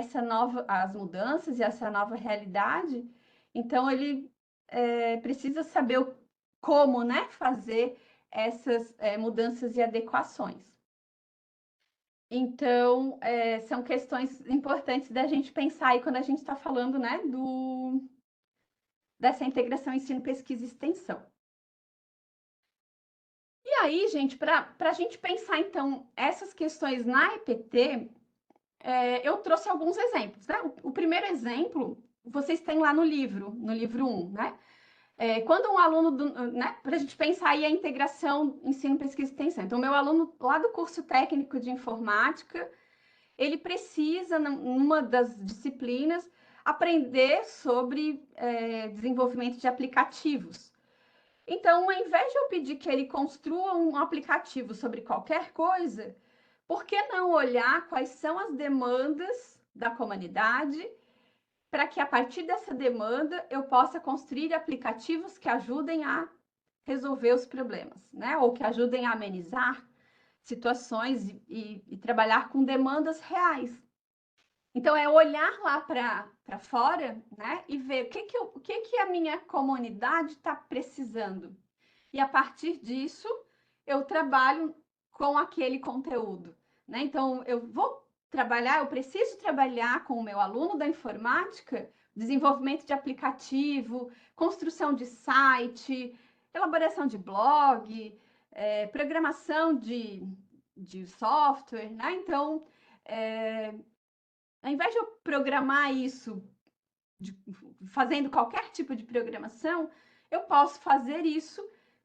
às mudanças e essa nova realidade. Então ele precisa saber como, né, fazer essas mudanças e adequações. Então, são questões importantes da gente pensar aí quando a gente está falando, né, dessa integração ensino, pesquisa e extensão. E aí, gente, para a gente pensar, então, essas questões na EPT, eu trouxe alguns exemplos, né? O primeiro exemplo, vocês têm lá no livro 1, né? Quando um aluno, né, para a gente pensar aí a integração ensino, pesquisa e extensão. Então, meu aluno lá do curso técnico de informática, ele precisa, numa das disciplinas, aprender sobre desenvolvimento de aplicativos. Então, ao invés de eu pedir que ele construa um aplicativo sobre qualquer coisa, por que não olhar quais são as demandas da comunidade para que, a partir dessa demanda, eu possa construir aplicativos que ajudem a resolver os problemas, né? Ou que ajudem a amenizar situações e trabalhar com demandas reais. Então, é olhar lá para fora, né, e ver o que a minha comunidade está precisando. E a partir disso, eu trabalho com aquele conteúdo, né? Então, eu preciso trabalhar com o meu aluno da informática, desenvolvimento de aplicativo, construção de site, elaboração de blog, programação de software, né? Então, ao invés de eu programar isso fazendo qualquer tipo de programação, eu posso fazer isso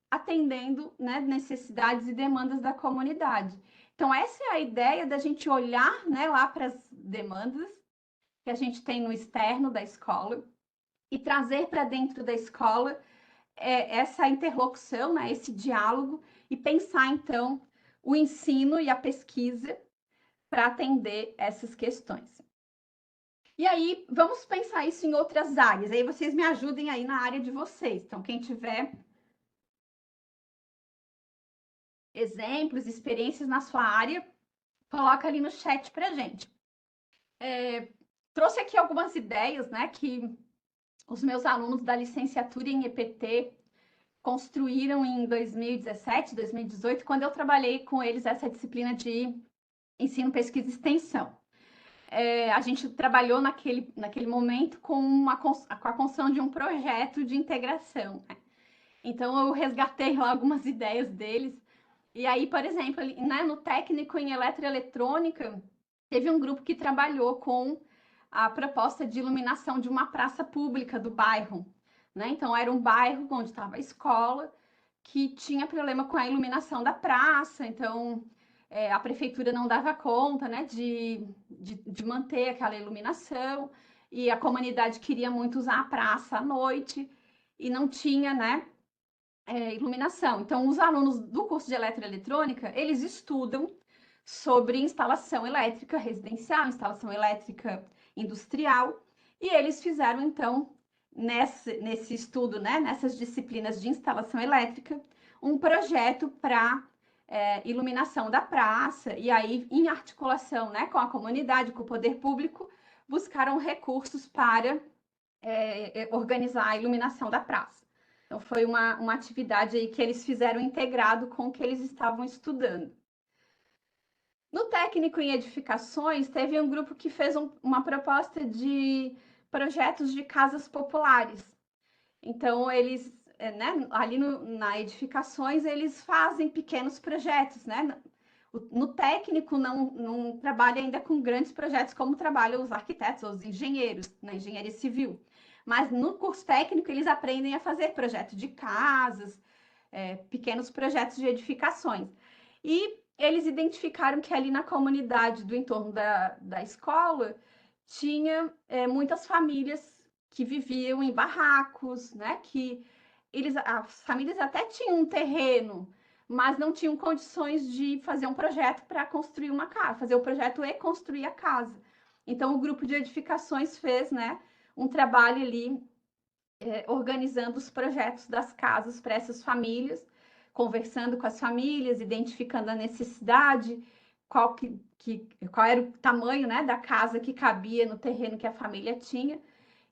atendendo, né, necessidades e demandas da comunidade. Então, essa é a ideia da gente olhar, né, lá para as demandas que a gente tem no externo da escola e trazer para dentro da escola essa interlocução, né, esse diálogo e pensar, então, o ensino e a pesquisa para atender essas questões. E aí, vamos pensar isso em outras áreas. Aí vocês me ajudem aí na área de vocês. Então, quem tiver exemplos, experiências na sua área, coloca ali no chat pra gente. Trouxe aqui algumas ideias, né, que os meus alunos da licenciatura em EPT construíram em 2017, 2018, quando eu trabalhei com eles essa disciplina de ensino, pesquisa e extensão. A gente trabalhou naquele momento com a construção de um projeto de integração, né? Então, eu resgatei lá algumas ideias deles. E aí, por exemplo, né, no técnico em eletroeletrônica, teve um grupo que trabalhou com a proposta de iluminação de uma praça pública do bairro, né? Então, era um bairro onde estava a escola, que tinha problema com a iluminação da praça, então a prefeitura não dava conta, né, de manter aquela iluminação, e a comunidade queria muito usar a praça à noite, e não tinha, né, iluminação. Então, os alunos do curso de eletroeletrônica, eles estudam sobre instalação elétrica residencial, instalação elétrica industrial, e eles fizeram, então, nesse estudo, né, nessas disciplinas de instalação elétrica, um projeto para iluminação da praça, e aí, em articulação, né, com a comunidade, com o poder público, buscaram recursos para organizar a iluminação da praça. Então, foi uma atividade aí que eles fizeram integrado com o que eles estavam estudando. No técnico em edificações, teve um grupo que fez uma proposta de projetos de casas populares. Então, eles, né, ali na edificações, eles fazem pequenos projetos, né? No técnico, não trabalha ainda com grandes projetos como trabalham os arquitetos ou os engenheiros, na engenharia civil. Mas no curso técnico, eles aprendem a fazer projetos de casas, pequenos projetos de edificações. E eles identificaram que ali na comunidade do entorno da escola tinha muitas famílias que viviam em barracos, né? Que as famílias até tinham um terreno, mas não tinham condições de fazer um projeto para construir uma casa, fazer o projeto e construir a casa. Então, o grupo de edificações fez, né, um trabalho ali organizando os projetos das casas para essas famílias, conversando com as famílias, identificando a necessidade, qual era o tamanho, né, da casa que cabia no terreno que a família tinha,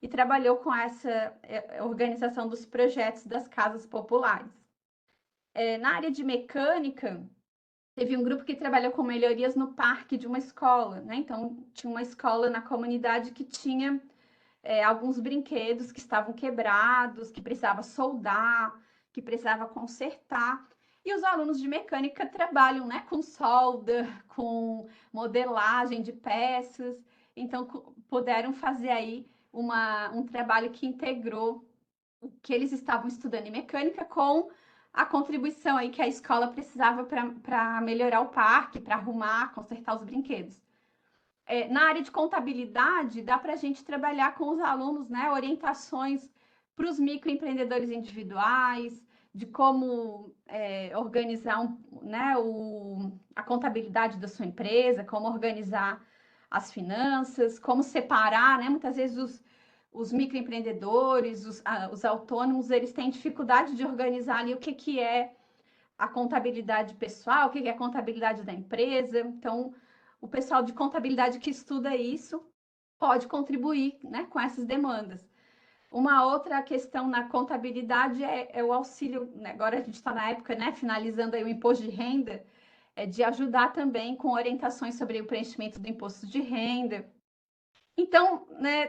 e trabalhou com essa organização dos projetos das casas populares. Na área de mecânica, teve um grupo que trabalhou com melhorias no parque de uma escola, né? Então, tinha uma escola na comunidade que tinha alguns brinquedos que estavam quebrados, que precisava soldar, que precisava consertar. E os alunos de mecânica trabalham, né, com solda, com modelagem de peças. Então, puderam fazer aí um trabalho que integrou o que eles estavam estudando em mecânica com a contribuição aí que a escola precisava para melhorar o parque, para arrumar, consertar os brinquedos. Na área de contabilidade, dá para a gente trabalhar com os alunos, né, orientações para os microempreendedores individuais, de como organizar né, a contabilidade da sua empresa, como organizar as finanças, como separar, né? Muitas vezes os microempreendedores, os autônomos, eles têm dificuldade de organizar ali o que é a contabilidade pessoal, o que é a contabilidade da empresa. Então, o pessoal de contabilidade que estuda isso pode contribuir, né, com essas demandas. Uma outra questão na contabilidade é o auxílio, né, agora a gente está na época, né, finalizando aí o imposto de renda, de ajudar também com orientações sobre o preenchimento do imposto de renda. Então, né,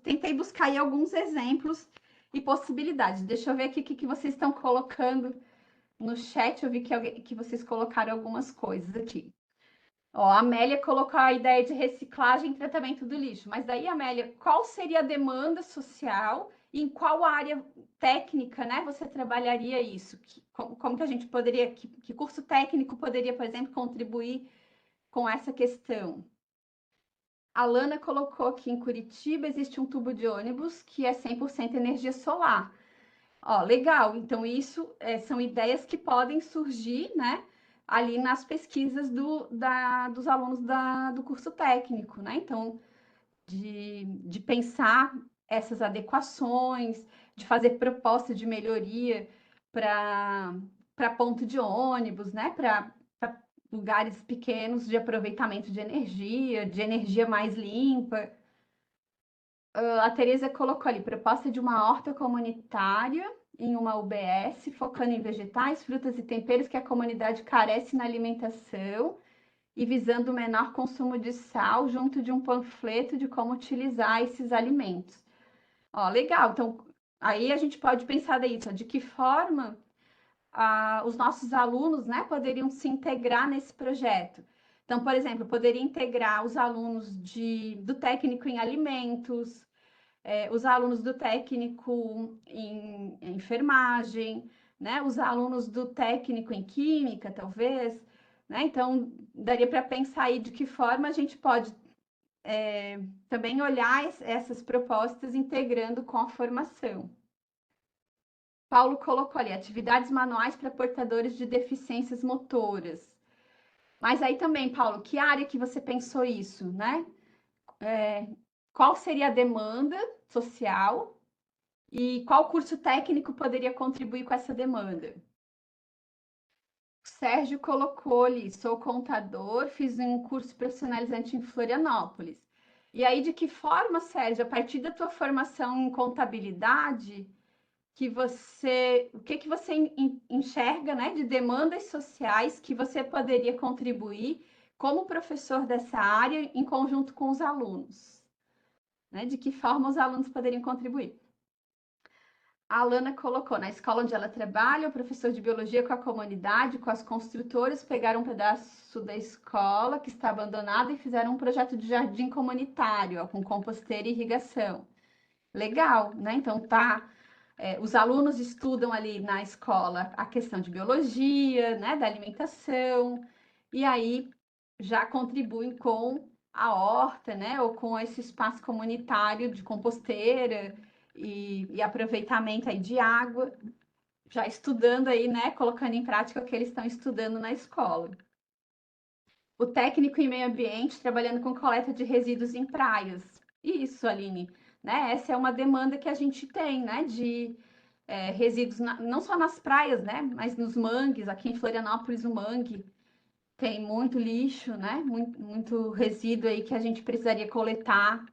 tentei buscar aí alguns exemplos e possibilidades. Deixa eu ver aqui o que vocês estão colocando no chat. Eu vi que vocês colocaram algumas coisas aqui. Ó, a Amélia colocou a ideia de reciclagem e tratamento do lixo. Mas daí, Amélia, qual seria a demanda social e em qual área técnica, né, você trabalharia isso? Como que a gente poderia, que curso técnico poderia, por exemplo, contribuir com essa questão? A Lana colocou que em Curitiba existe um tubo de ônibus que é 100% energia solar. Ó, legal. Então, isso são ideias que podem surgir, né, ali nas pesquisas dos alunos do curso técnico, né? Então, de pensar essas adequações, de fazer proposta de melhoria para ponto de ônibus, né? Para lugares pequenos de aproveitamento de energia mais limpa. A Teresa colocou ali, proposta de uma horta comunitária em uma UBS, focando em vegetais, frutas e temperos que a comunidade carece na alimentação e visando o menor consumo de sal, junto de um panfleto de como utilizar esses alimentos. Ó, legal. Então, aí a gente pode pensar disso, de que forma os nossos alunos, né, poderiam se integrar nesse projeto. Então, por exemplo, poderia integrar os alunos do técnico em alimentos, os alunos do técnico em enfermagem, né? Os alunos do técnico em química, talvez, né? Então, daria para pensar aí de que forma a gente pode também olhar essas propostas integrando com a formação. Paulo colocou ali, atividades manuais para portadores de deficiências motoras. Mas aí também, Paulo, que área que você pensou isso, né? Qual seria a demanda social e qual curso técnico poderia contribuir com essa demanda? O Sérgio colocou ali, sou contador, fiz um curso profissionalizante em Florianópolis. E aí, de que forma, Sérgio, a partir da tua formação em contabilidade, o que que você enxerga, né, de demandas sociais que você poderia contribuir como professor dessa área em conjunto com os alunos, né? De que forma os alunos poderiam contribuir? A Alana colocou, na escola onde ela trabalha, o professor de biologia com a comunidade, com as construtoras, pegaram um pedaço da escola que está abandonada e fizeram um projeto de jardim comunitário, ó, com composteira e irrigação. Legal, né? Então os alunos estudam ali na escola a questão de biologia, né, da alimentação, e aí já contribuem com a horta, né, ou com esse espaço comunitário de composteira e aproveitamento aí de água, já estudando aí, né, colocando em prática o que eles estão estudando na escola. O técnico em meio ambiente trabalhando com coleta de resíduos em praias. Isso, Aline, né? Essa é uma demanda que a gente tem, né, de resíduos, não só nas praias, né, mas nos mangues. Aqui em Florianópolis, o mangue tem muito lixo, né, muito resíduo aí que a gente precisaria coletar.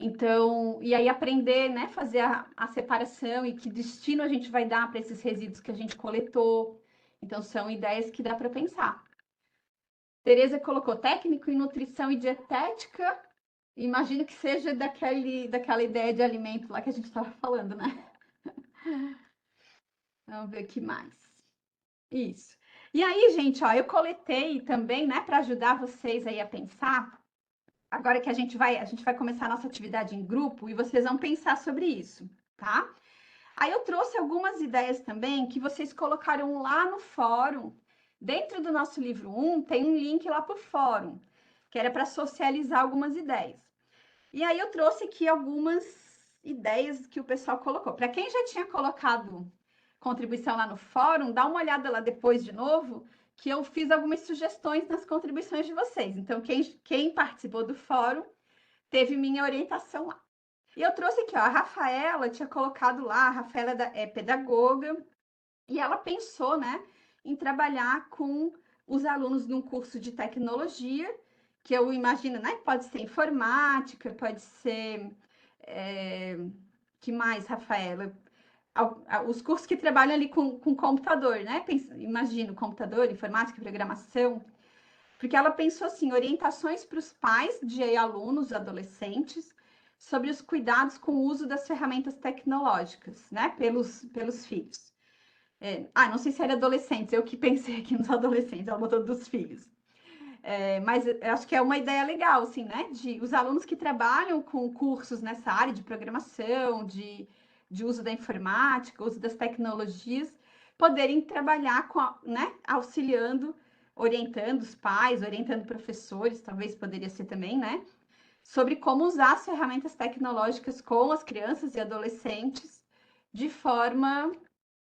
Então, e aí aprender, né, fazer a separação e que destino a gente vai dar para esses resíduos que a gente coletou. Então, são ideias que dá para pensar. Tereza colocou técnico em nutrição e dietética. Imagino que seja daquela ideia de alimento lá que a gente estava falando, né? Vamos ver o que mais. Isso. E aí, gente, ó, eu coletei também, né, para ajudar vocês aí a pensar. Agora que a gente vai começar a nossa atividade em grupo e vocês vão pensar sobre isso, tá? Aí eu trouxe algumas ideias também que vocês colocaram lá no fórum. Dentro do nosso livro 1, tem um link lá para o fórum, que era para socializar algumas ideias. E aí eu trouxe aqui algumas ideias que o pessoal colocou. Para quem já tinha colocado contribuição lá no fórum, dá uma olhada lá depois de novo, que eu fiz algumas sugestões nas contribuições de vocês. Então, quem participou do fórum teve minha orientação lá. E eu trouxe aqui, ó, a Rafaela tinha colocado lá, a Rafaela é pedagoga, e ela pensou, né, em trabalhar com os alunos num curso de tecnologia, que eu imagino, né, pode ser informática, pode ser, que mais, Rafaela? Os cursos que trabalham ali com computador, né? Imagino, computador, informática, programação. Porque ela pensou assim, orientações para os pais de alunos, adolescentes, sobre os cuidados com o uso das ferramentas tecnológicas, né? Pelos filhos. Não sei se era adolescentes, eu que pensei aqui nos adolescentes, ela botou dos filhos. Mas eu acho que é uma ideia legal, assim, né? De os alunos que trabalham com cursos nessa área de programação, de uso da informática, uso das tecnologias, poderem trabalhar né, auxiliando, orientando os pais, orientando professores, talvez poderia ser também, né? Sobre como usar as ferramentas tecnológicas com as crianças e adolescentes de forma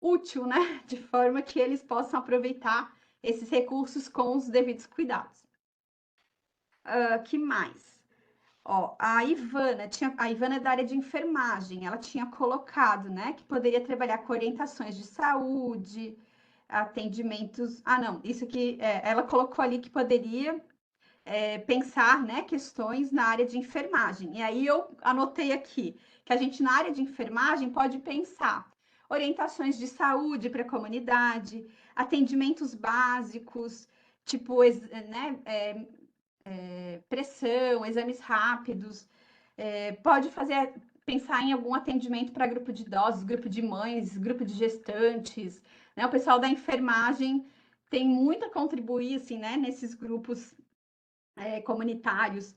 útil, né? De forma que eles possam aproveitar esses recursos com os devidos cuidados. Que mais? Ó, a Ivana é da área de enfermagem, ela tinha colocado, né, que poderia trabalhar com orientações de saúde, atendimentos. Não, isso aqui, ela colocou ali que poderia pensar, né, questões na área de enfermagem. E aí eu anotei aqui que a gente, na área de enfermagem, pode pensar orientações de saúde para a comunidade, atendimentos básicos, tipo, né, pressão, exames rápidos, pode pensar em algum atendimento para grupo de idosos, grupo de mães, grupo de gestantes, né? O pessoal da enfermagem tem muito a contribuir, assim, né, nesses grupos comunitários.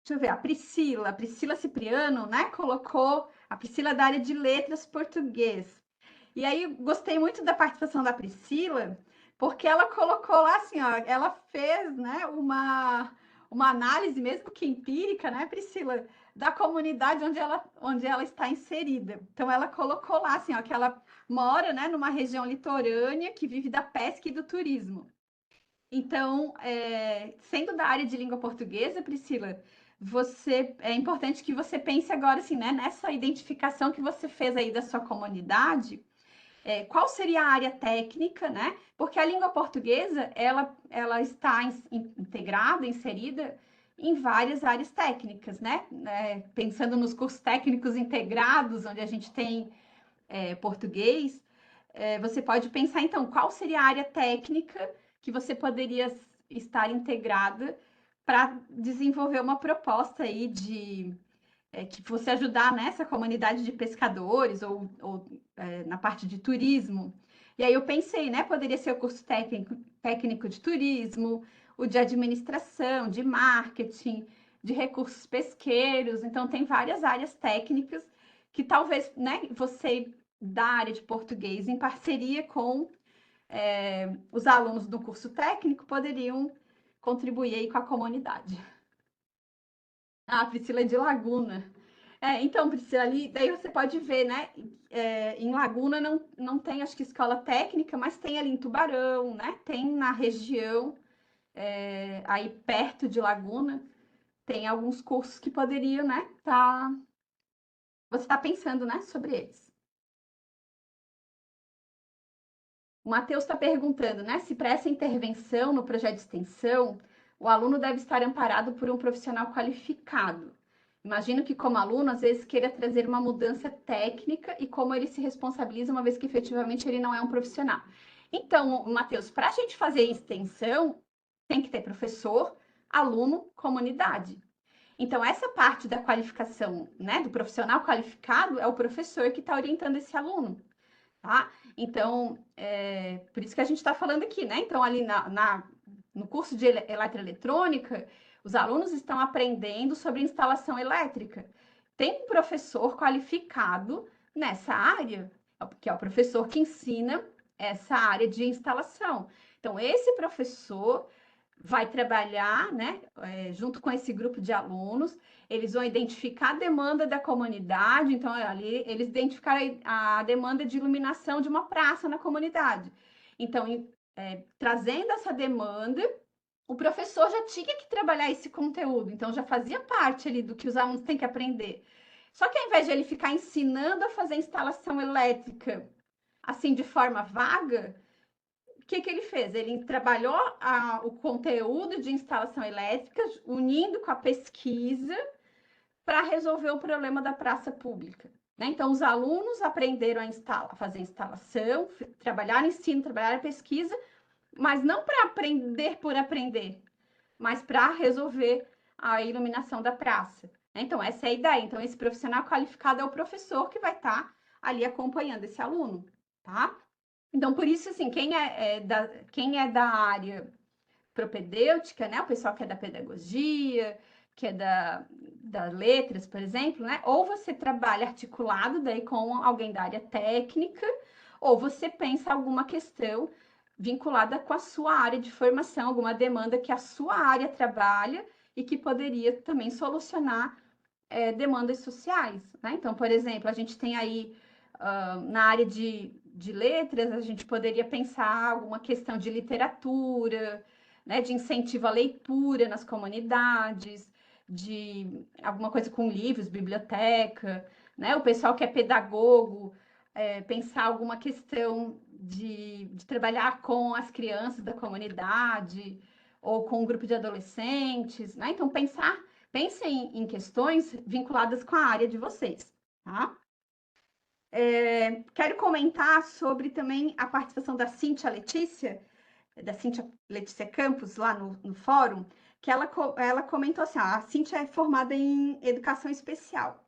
Deixa eu ver, a Priscila Cipriano, né, colocou, a Priscila da área de letras português. E aí, gostei muito da participação da Priscila, porque ela colocou lá assim, ó, ela fez, né, uma análise, mesmo que empírica, né, Priscila, da comunidade onde ela está inserida. Então, ela colocou lá assim, ó, que ela mora, né, numa região litorânea que vive da pesca e do turismo. Então, sendo da área de língua portuguesa, Priscila, é importante que você pense agora assim, né, nessa identificação que você fez aí da sua comunidade qual seria a área técnica, né? Porque a língua portuguesa, ela está integrada, inserida em várias áreas técnicas, né? Pensando nos cursos técnicos integrados, onde a gente tem português, você pode pensar, então, qual seria a área técnica que você poderia estar integrada para desenvolver uma proposta aí que fosse ajudar nessa comunidade de pescadores ou na parte de turismo. E aí eu pensei, né? Poderia ser o curso técnico de turismo, o de administração, de marketing, de recursos pesqueiros. Então, tem várias áreas técnicas que talvez, né, você da área de português, em parceria com os alunos do curso técnico, poderiam contribuir aí com a comunidade. Ah, Priscila de Laguna. Então, Priscila, ali, daí você pode ver, né? Em Laguna não tem, acho que escola técnica, mas tem ali em Tubarão, né? Tem na região, aí perto de Laguna, tem alguns cursos que poderiam, né? Você está pensando, né? Sobre eles. O Matheus está perguntando, né? Se para essa intervenção no projeto de extensão, o aluno deve estar amparado por um profissional qualificado. Imagino que, como aluno, às vezes queira trazer uma mudança técnica e como ele se responsabiliza, uma vez que efetivamente ele não é um profissional. Então, Matheus, para a gente fazer extensão, tem que ter professor, aluno, comunidade. Então, essa parte da qualificação, né, do profissional qualificado, é o professor que está orientando esse aluno. Tá? Então, por isso que a gente está falando aqui, né? Então, ali no curso de eletroeletrônica, os alunos estão aprendendo sobre instalação elétrica. Tem um professor qualificado nessa área, que é o professor que ensina essa área de instalação. Então, esse professor vai trabalhar, né, junto com esse grupo de alunos, eles vão identificar a demanda da comunidade, então ali eles identificaram a demanda de iluminação de uma praça na comunidade. Então, trazendo essa demanda, o professor já tinha que trabalhar esse conteúdo, então já fazia parte ali do que os alunos têm que aprender. Só que ao invés de ele ficar ensinando a fazer instalação elétrica assim de forma vaga, o que ele fez? Ele trabalhou o conteúdo de instalação elétrica, unindo com a pesquisa, para resolver o problema da praça pública. Né? Então, os alunos aprenderam a fazer instalação, trabalhar ensino, trabalhar a pesquisa, mas não para aprender por aprender, mas para resolver a iluminação da praça. Então, essa é a ideia. Então, esse profissional qualificado é o professor que vai estar ali acompanhando esse aluno, tá? Então, por isso, assim, quem é da área propedêutica, né? O pessoal que é da pedagogia, que é da letras, por exemplo, né? Ou você trabalha articulado daí com alguém da área técnica, ou você pensa alguma questão vinculada com a sua área de formação, alguma demanda que a sua área trabalha e que poderia também solucionar demandas sociais, né? Então, por exemplo, a gente tem aí na área de letras, a gente poderia pensar alguma questão de literatura, né, de incentivo à leitura nas comunidades, de alguma coisa com livros, biblioteca, né? O pessoal que é pedagogo, pensar alguma questão de trabalhar com as crianças da comunidade ou com um grupo de adolescentes, né? Então, pensem em questões vinculadas com a área de vocês, tá? Quero comentar sobre também a participação da Cíntia Letícia Campos, lá no fórum, que ela comentou assim, a Cíntia é formada em educação especial.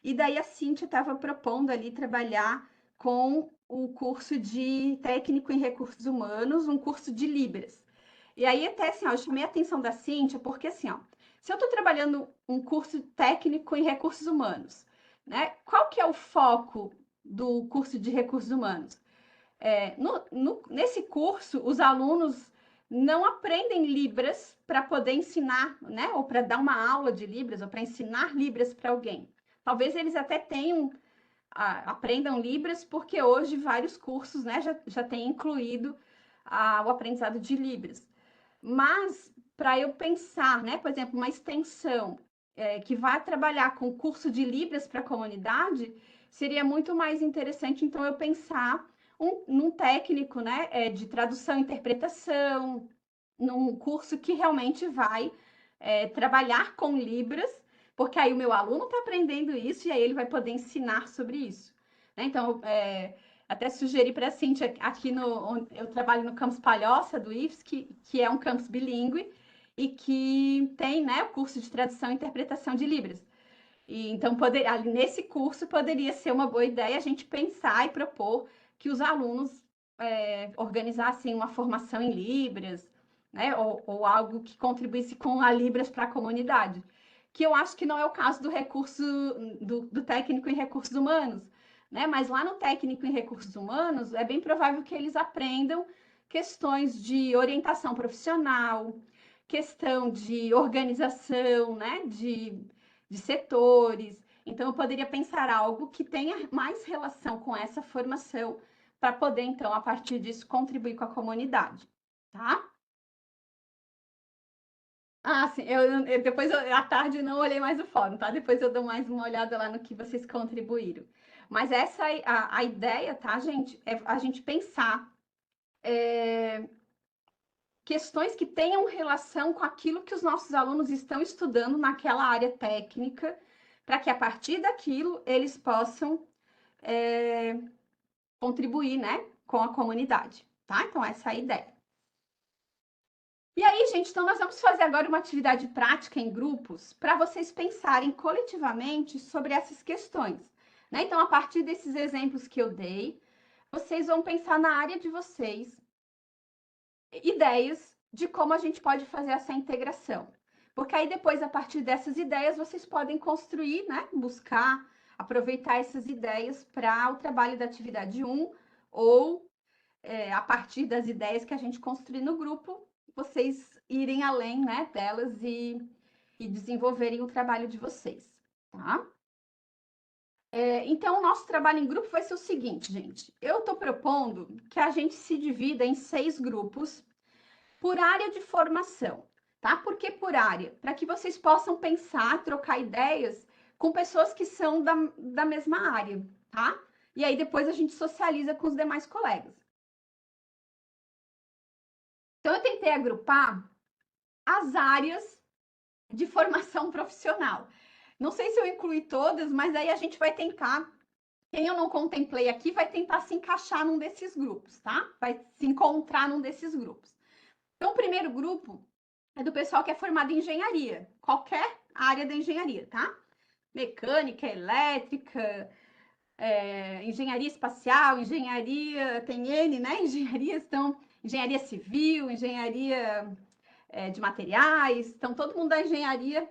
E daí a Cíntia estava propondo ali trabalhar com o curso de técnico em recursos humanos, um curso de Libras. E aí até assim, ó, eu chamei a atenção da Cíntia, porque assim, ó, se eu estou trabalhando um curso técnico em recursos humanos, né? Qual que é o foco do curso de recursos humanos? Nesse curso, os alunos não aprendem Libras para poder ensinar, né? Ou para dar uma aula de Libras, ou para ensinar Libras para alguém. Talvez eles até aprendam Libras, porque hoje vários cursos, né, já têm incluído o aprendizado de Libras. Mas, para eu pensar, né, por exemplo, uma extensão que vai trabalhar com curso de Libras para a comunidade, seria muito mais interessante, então, eu pensar num técnico, né, de tradução e interpretação, num curso que realmente vai trabalhar com Libras, porque aí o meu aluno está aprendendo isso e aí ele vai poder ensinar sobre isso. Né? Então, até sugeri para a Cíntia, aqui eu trabalho no campus Palhoça, do IFSC, que é um campus bilíngue, e que tem, né, o curso de tradução e interpretação de Libras. E, então, nesse curso, poderia ser uma boa ideia a gente pensar e propor que os alunos organizassem uma formação em Libras, né, ou algo que contribuísse com a Libras para a comunidade. Que eu acho que não é o caso do recurso do técnico em recursos humanos, né? Mas lá no técnico em recursos humanos é bem provável que eles aprendam questões de orientação profissional, questão de organização, né? De setores. Então, eu poderia pensar algo que tenha mais relação com essa formação para poder, então, a partir disso, contribuir com a comunidade, tá? Ah, sim, depois à tarde não olhei mais o fórum, tá? Depois eu dou mais uma olhada lá no que vocês contribuíram. Mas essa a ideia, tá, gente? É a gente pensar questões que tenham relação com aquilo que os nossos alunos estão estudando naquela área técnica, para que a partir daquilo eles possam contribuir, né, com a comunidade, tá? Então, essa é a ideia. E aí, gente, então nós vamos fazer agora uma atividade prática em grupos para vocês pensarem coletivamente sobre essas questões. Né? Então, a partir desses exemplos que eu dei, vocês vão pensar na área de vocês ideias de como a gente pode fazer essa integração. Porque aí depois, a partir dessas ideias, vocês podem construir, né? Buscar, aproveitar essas ideias para o trabalho da atividade 1 ou a partir das ideias que a gente construir no grupo, vocês irem além, né, delas e desenvolverem o trabalho de vocês, tá? Então, o nosso trabalho em grupo vai ser o seguinte, gente. Eu estou propondo que a gente se divida em 6 grupos por área de formação, tá? Por que por área? Para que vocês possam pensar, trocar ideias com pessoas que são da mesma área, tá? E aí depois a gente socializa com os demais colegas. Então, eu tentei agrupar as áreas de formação profissional. Não sei se eu incluí todas, mas aí a gente vai tentar. Quem eu não contemplei aqui vai tentar se encaixar num desses grupos, tá? Vai se encontrar num desses grupos. Então, o primeiro grupo é do pessoal que é formado em engenharia, qualquer área da engenharia, tá? Mecânica, elétrica, engenharia espacial, engenharia, tem N, né? Engenharias, então, engenharia civil, engenharia de materiais. Então, todo mundo da engenharia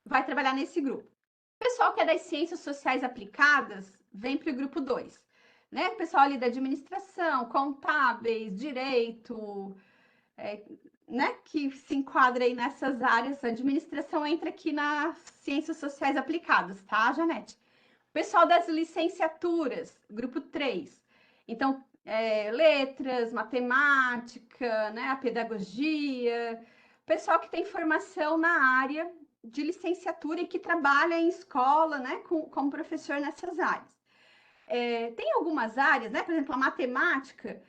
vai trabalhar nesse grupo. O pessoal que é das ciências sociais aplicadas vem para o grupo 2. Né? O pessoal ali da administração, contábeis, direito, né? Que se enquadra aí nessas áreas. A administração entra aqui nas ciências sociais aplicadas, tá, Janete? O pessoal das licenciaturas, grupo 3. Então, letras, matemática, né? A pedagogia. Pessoal que tem formação na área de licenciatura e que trabalha em escola, né, como professor nessas áreas. Tem algumas áreas, né, por exemplo, a matemática,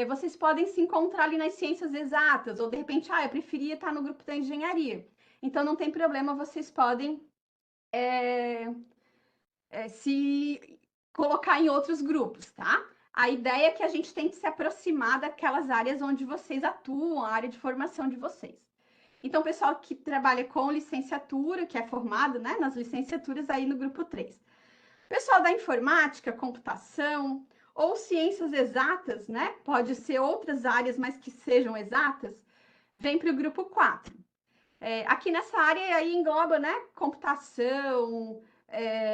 vocês podem se encontrar ali nas ciências exatas, ou de repente, eu preferia estar no grupo da engenharia. Então, não tem problema, vocês podem se colocar em outros grupos, tá? A ideia é que a gente tem que se aproximar daquelas áreas onde vocês atuam, a área de formação de vocês. Então, o pessoal que trabalha com licenciatura, que é formado, né, nas licenciaturas aí no grupo 3. Pessoal da informática, computação ou ciências exatas, né, pode ser outras áreas, mas que sejam exatas, vem para o grupo 4. Aqui nessa área aí engloba, né, computação,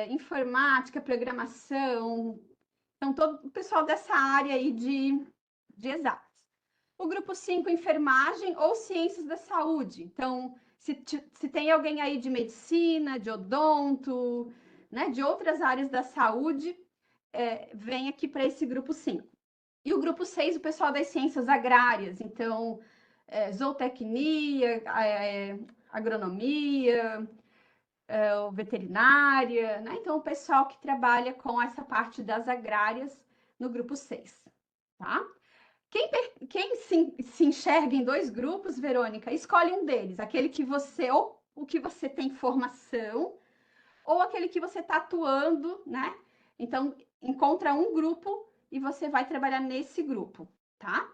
informática, programação, então todo o pessoal dessa área aí de exatas. O grupo 5, enfermagem ou ciências da saúde. Então, se tem alguém aí de medicina, de odonto, né, de outras áreas da saúde, vem aqui para esse grupo 5. E o grupo 6, o pessoal das ciências agrárias. Então, zootecnia, agronomia, veterinária, né? Então, o pessoal que trabalha com essa parte das agrárias no grupo 6. tá? Quem se enxerga em 2 grupos, Verônica, escolhe um deles, aquele que você, ou o que você tem formação, ou aquele que você está atuando, né? Então, encontra um grupo e você vai trabalhar nesse grupo, tá?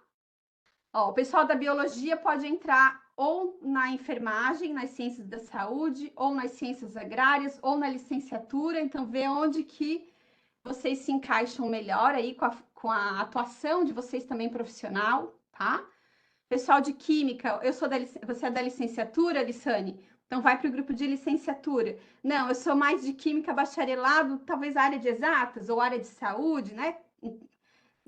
Ó, o pessoal da biologia pode entrar ou na enfermagem, nas ciências da saúde, ou nas ciências agrárias, ou na licenciatura. Então, vê onde que vocês se encaixam melhor aí com a atuação de vocês também profissional, tá? Pessoal de química, você é da licenciatura, Lissane? Então vai para o grupo de licenciatura. Não, eu sou mais de química bacharelado, talvez área de exatas ou área de saúde, né?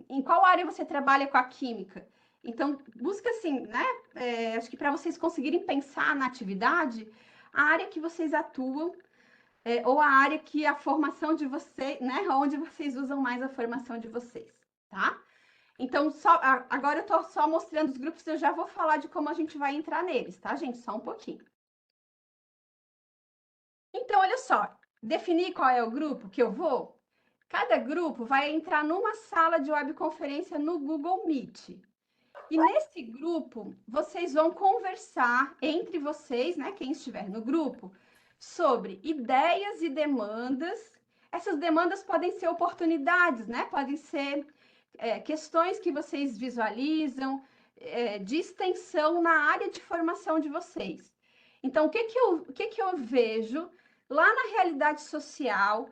Em qual área você trabalha com a química? Então, busca assim, né? Acho que para vocês conseguirem pensar na atividade, a área que vocês atuam, ou a área que a formação de vocês, né? Onde vocês usam mais a formação de vocês, tá? Então, agora eu estou só mostrando os grupos, eu já vou falar de como a gente vai entrar neles, tá, gente? Só um pouquinho. Então, olha só, definir qual é o grupo que eu vou. Cada grupo vai entrar numa sala de webconferência no Google Meet. E nesse grupo, vocês vão conversar entre vocês, né, quem estiver no grupo, sobre ideias e demandas. Essas demandas podem ser oportunidades, né? Podem ser questões que vocês visualizam de extensão na área de formação de vocês. Então, o que eu vejo lá na realidade social,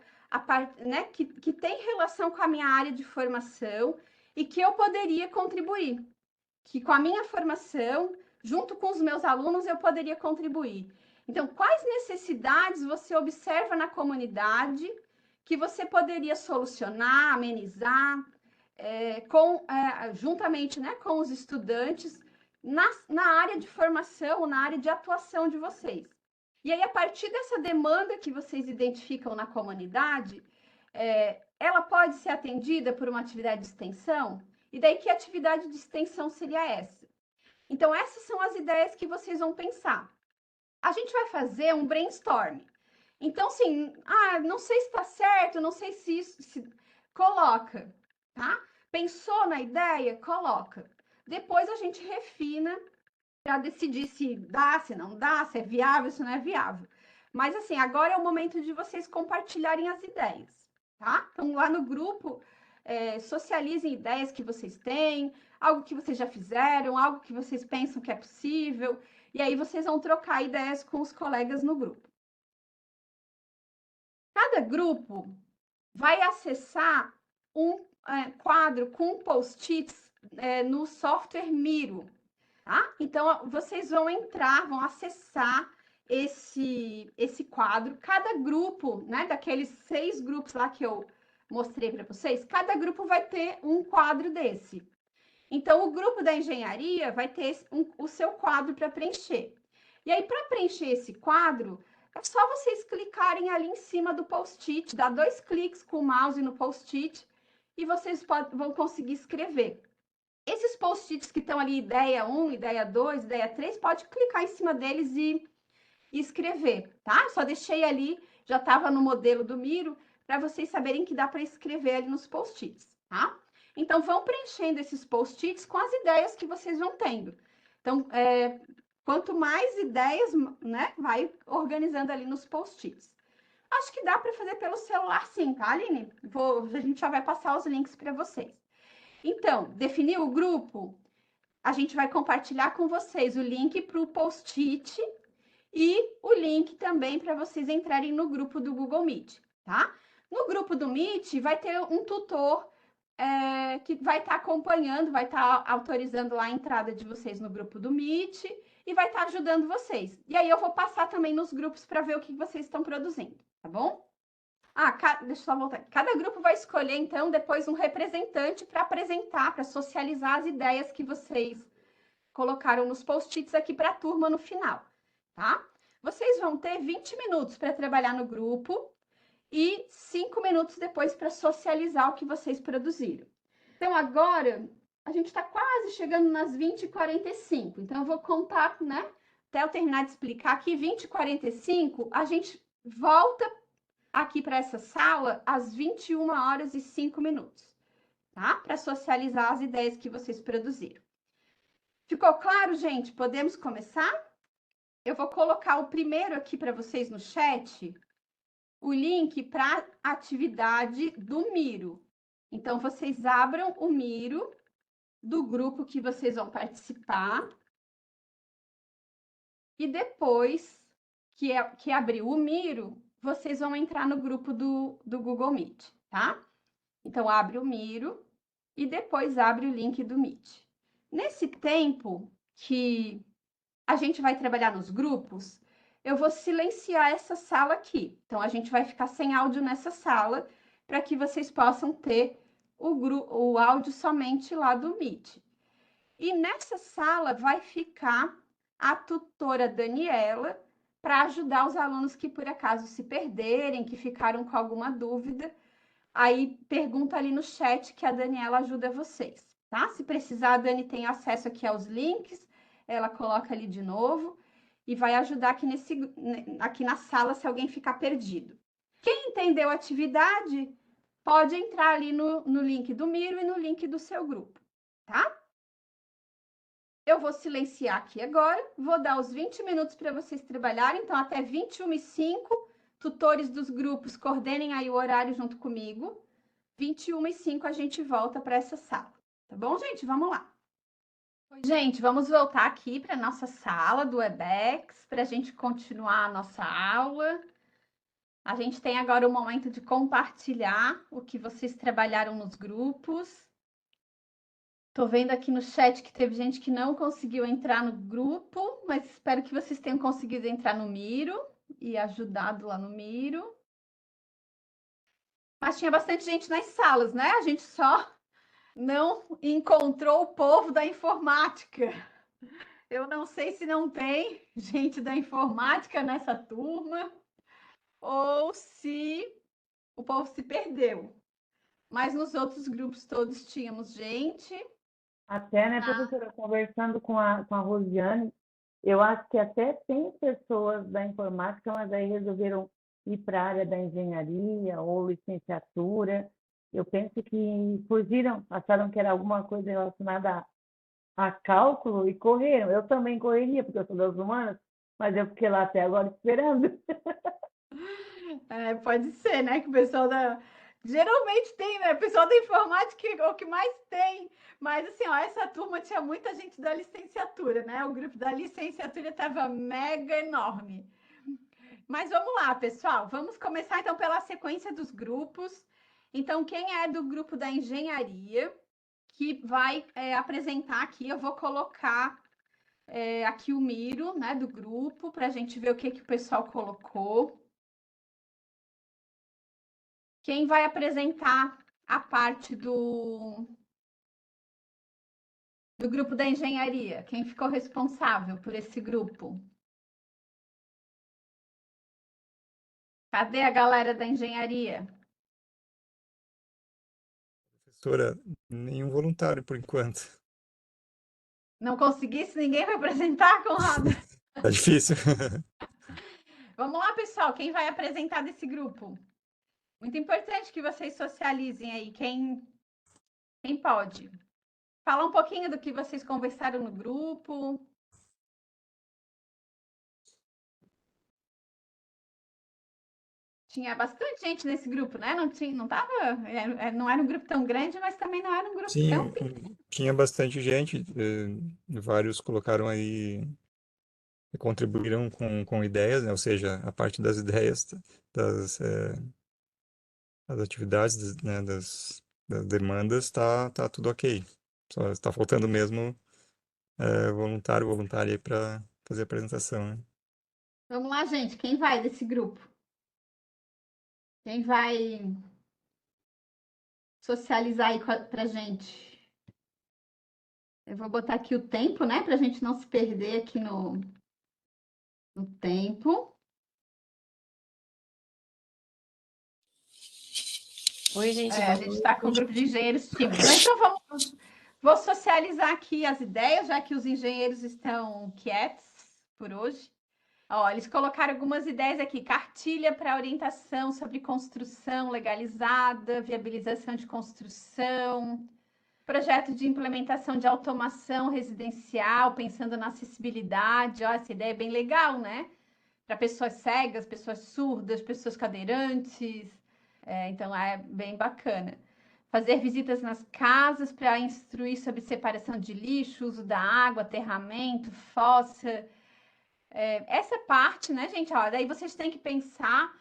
né, que tem relação com a minha área de formação e que eu poderia contribuir, que com a minha formação, junto com os meus alunos, eu poderia contribuir. Então, quais necessidades você observa na comunidade que você poderia solucionar, amenizar, juntamente, né, com os estudantes na área de formação, na área de atuação de vocês. E aí, a partir dessa demanda que vocês identificam na comunidade, ela pode ser atendida por uma atividade de extensão? E daí, que atividade de extensão seria essa? Então, essas são as ideias que vocês vão pensar. A gente vai fazer um brainstorm. Então, assim, não sei se está certo, não sei se isso... Coloca, tá? Pensou na ideia? Coloca. Depois a gente refina para decidir se dá, se não dá, se é viável, se não é viável. Mas, assim, agora é o momento de vocês compartilharem as ideias, tá? Então, lá no grupo, socializem ideias que vocês têm, algo que vocês já fizeram, algo que vocês pensam que é possível, e aí vocês vão trocar ideias com os colegas no grupo. Cada grupo vai acessar um quadro com post-its no software Miro, tá? Então, vocês vão entrar, vão acessar esse quadro. Cada grupo, né, daqueles 6 grupos lá que eu mostrei para vocês, cada grupo vai ter um quadro desse. Então, o grupo da engenharia vai ter o seu quadro para preencher. E aí, para preencher esse quadro, é só vocês clicarem ali em cima do post-it, dá 2 cliques com o mouse no post-it e vocês vão conseguir escrever. Esses post-its que estão ali, ideia 1, ideia 2, ideia 3, pode clicar em cima deles e escrever, tá? Só deixei ali, já estava no modelo do Miro, para vocês saberem que dá para escrever ali nos post-its, tá? Então, vão preenchendo esses post-its com as ideias que vocês vão tendo. Então, quanto mais ideias, né, vai organizando ali nos post-its. Acho que dá para fazer pelo celular sim, tá, Aline? A gente já vai passar os links para vocês. Então, definiu o grupo? A gente vai compartilhar com vocês o link para o post-it e o link também para vocês entrarem no grupo do Google Meet, tá? No grupo do Meet vai ter um tutor que vai estar acompanhando, vai estar autorizando lá a entrada de vocês no grupo do Meet e vai estar ajudando vocês. E aí eu vou passar também nos grupos para ver o que vocês estão produzindo, tá bom? Deixa eu só voltar. Cada grupo vai escolher, então, depois um representante para apresentar, para socializar as ideias que vocês colocaram nos post-its aqui para a turma no final, tá? Vocês vão ter 20 minutos para trabalhar no grupo e 5 minutos depois para socializar o que vocês produziram. Então, agora, a gente está quase chegando nas 20h45. Então, eu vou contar, né? Até eu terminar de explicar aqui, 20h45, a gente volta aqui para essa sala às 21h05. tá? Para socializar as ideias que vocês produziram. Ficou claro, gente? Podemos começar? Eu vou colocar o primeiro aqui para vocês no chat, o link para a atividade do Miro. Então, vocês abram o Miro do grupo que vocês vão participar. E depois que abriu o Miro, vocês vão entrar no grupo do Google Meet, tá? Então, abre o Miro e depois abre o link do Meet. Nesse tempo que a gente vai trabalhar nos grupos, eu vou silenciar essa sala aqui. Então, a gente vai ficar sem áudio nessa sala para que vocês possam ter o áudio somente lá do Meet. E nessa sala vai ficar a tutora Daniela para ajudar os alunos que por acaso se perderem, que ficaram com alguma dúvida. Aí pergunta ali no chat que a Daniela ajuda vocês, tá? Se precisar, a Dani tem acesso aqui aos links, ela coloca ali de novo e vai ajudar aqui na sala se alguém ficar perdido. Quem entendeu a atividade, pode entrar ali no link do Miro e no link do seu grupo, tá? Eu vou silenciar aqui agora, vou dar os 20 minutos para vocês trabalharem, então até 21h05, tutores dos grupos, coordenem aí o horário junto comigo. 21h05 a gente volta para essa sala, tá bom, gente? Vamos lá. Gente, vamos voltar aqui para a nossa sala do Webex, para a gente continuar a nossa aula. A gente tem agora o momento de compartilhar o que vocês trabalharam nos grupos. Tô vendo aqui no chat que teve gente que não conseguiu entrar no grupo, mas espero que vocês tenham conseguido entrar no Miro e ajudado lá no Miro. Mas tinha bastante gente nas salas, né? A gente só não encontrou o povo da informática. Eu não sei se não tem gente da informática nessa turma ou se o povo se perdeu. Mas nos outros grupos todos tínhamos gente. Até, né, professora, conversando com a Rosiane, eu acho que até tem pessoas da informática, mas aí resolveram ir para a área da engenharia ou licenciatura. Eu penso que fugiram, acharam que era alguma coisa relacionada a cálculo e correram. Eu também correria, porque eu sou das humanas, mas eu fiquei lá até agora esperando. Pode ser, né? Que o pessoal da. Geralmente tem, né? O pessoal da informática é o que mais tem. Mas, assim, ó, essa turma tinha muita gente da licenciatura, né? O grupo da licenciatura estava mega enorme. Mas vamos lá, pessoal. Vamos começar, então, pela sequência dos grupos. Então, quem é do grupo da engenharia, que vai apresentar aqui, eu vou colocar aqui o Miro, né, do grupo, para a gente ver o que o pessoal colocou. Quem vai apresentar a parte do grupo da engenharia? Quem ficou responsável por esse grupo? Cadê a galera da engenharia? Professora, nenhum voluntário por enquanto. Não conseguisse, ninguém vai apresentar, Conrado? Tá difícil. Vamos lá, pessoal. Quem vai apresentar desse grupo? Muito importante que vocês socializem aí. Quem pode? Fala um pouquinho do que vocês conversaram no grupo. Tinha bastante gente nesse grupo, né? Não tava, não era um grupo tão grande, mas também não era um grupo Sim, tão pequeno. tinha bastante gente. Vários colocaram aí, contribuíram com ideias, né? Ou seja, a parte das ideias, das atividades, né? Das demandas, tá tudo ok. Só está faltando mesmo voluntária aí para fazer a apresentação, né? Vamos lá, gente. Quem vai desse grupo? Quem vai socializar aí pra gente? Eu vou botar aqui o tempo, né? Pra gente não se perder aqui no tempo. Oi, gente. A gente está com um grupo de engenheiros tímidos. Mas então vou socializar aqui as ideias, já que os engenheiros estão quietos por hoje. Ó, eles colocaram algumas ideias aqui: cartilha para orientação sobre construção legalizada, viabilização de construção, projeto de implementação de automação residencial, pensando na acessibilidade. Ó, essa ideia é bem legal, né? Para pessoas cegas, pessoas surdas, pessoas cadeirantes. Então é bem bacana. Fazer visitas nas casas para instruir sobre separação de lixo, uso da água, aterramento, fossa. Essa parte, né, gente? Ó, daí vocês têm que pensar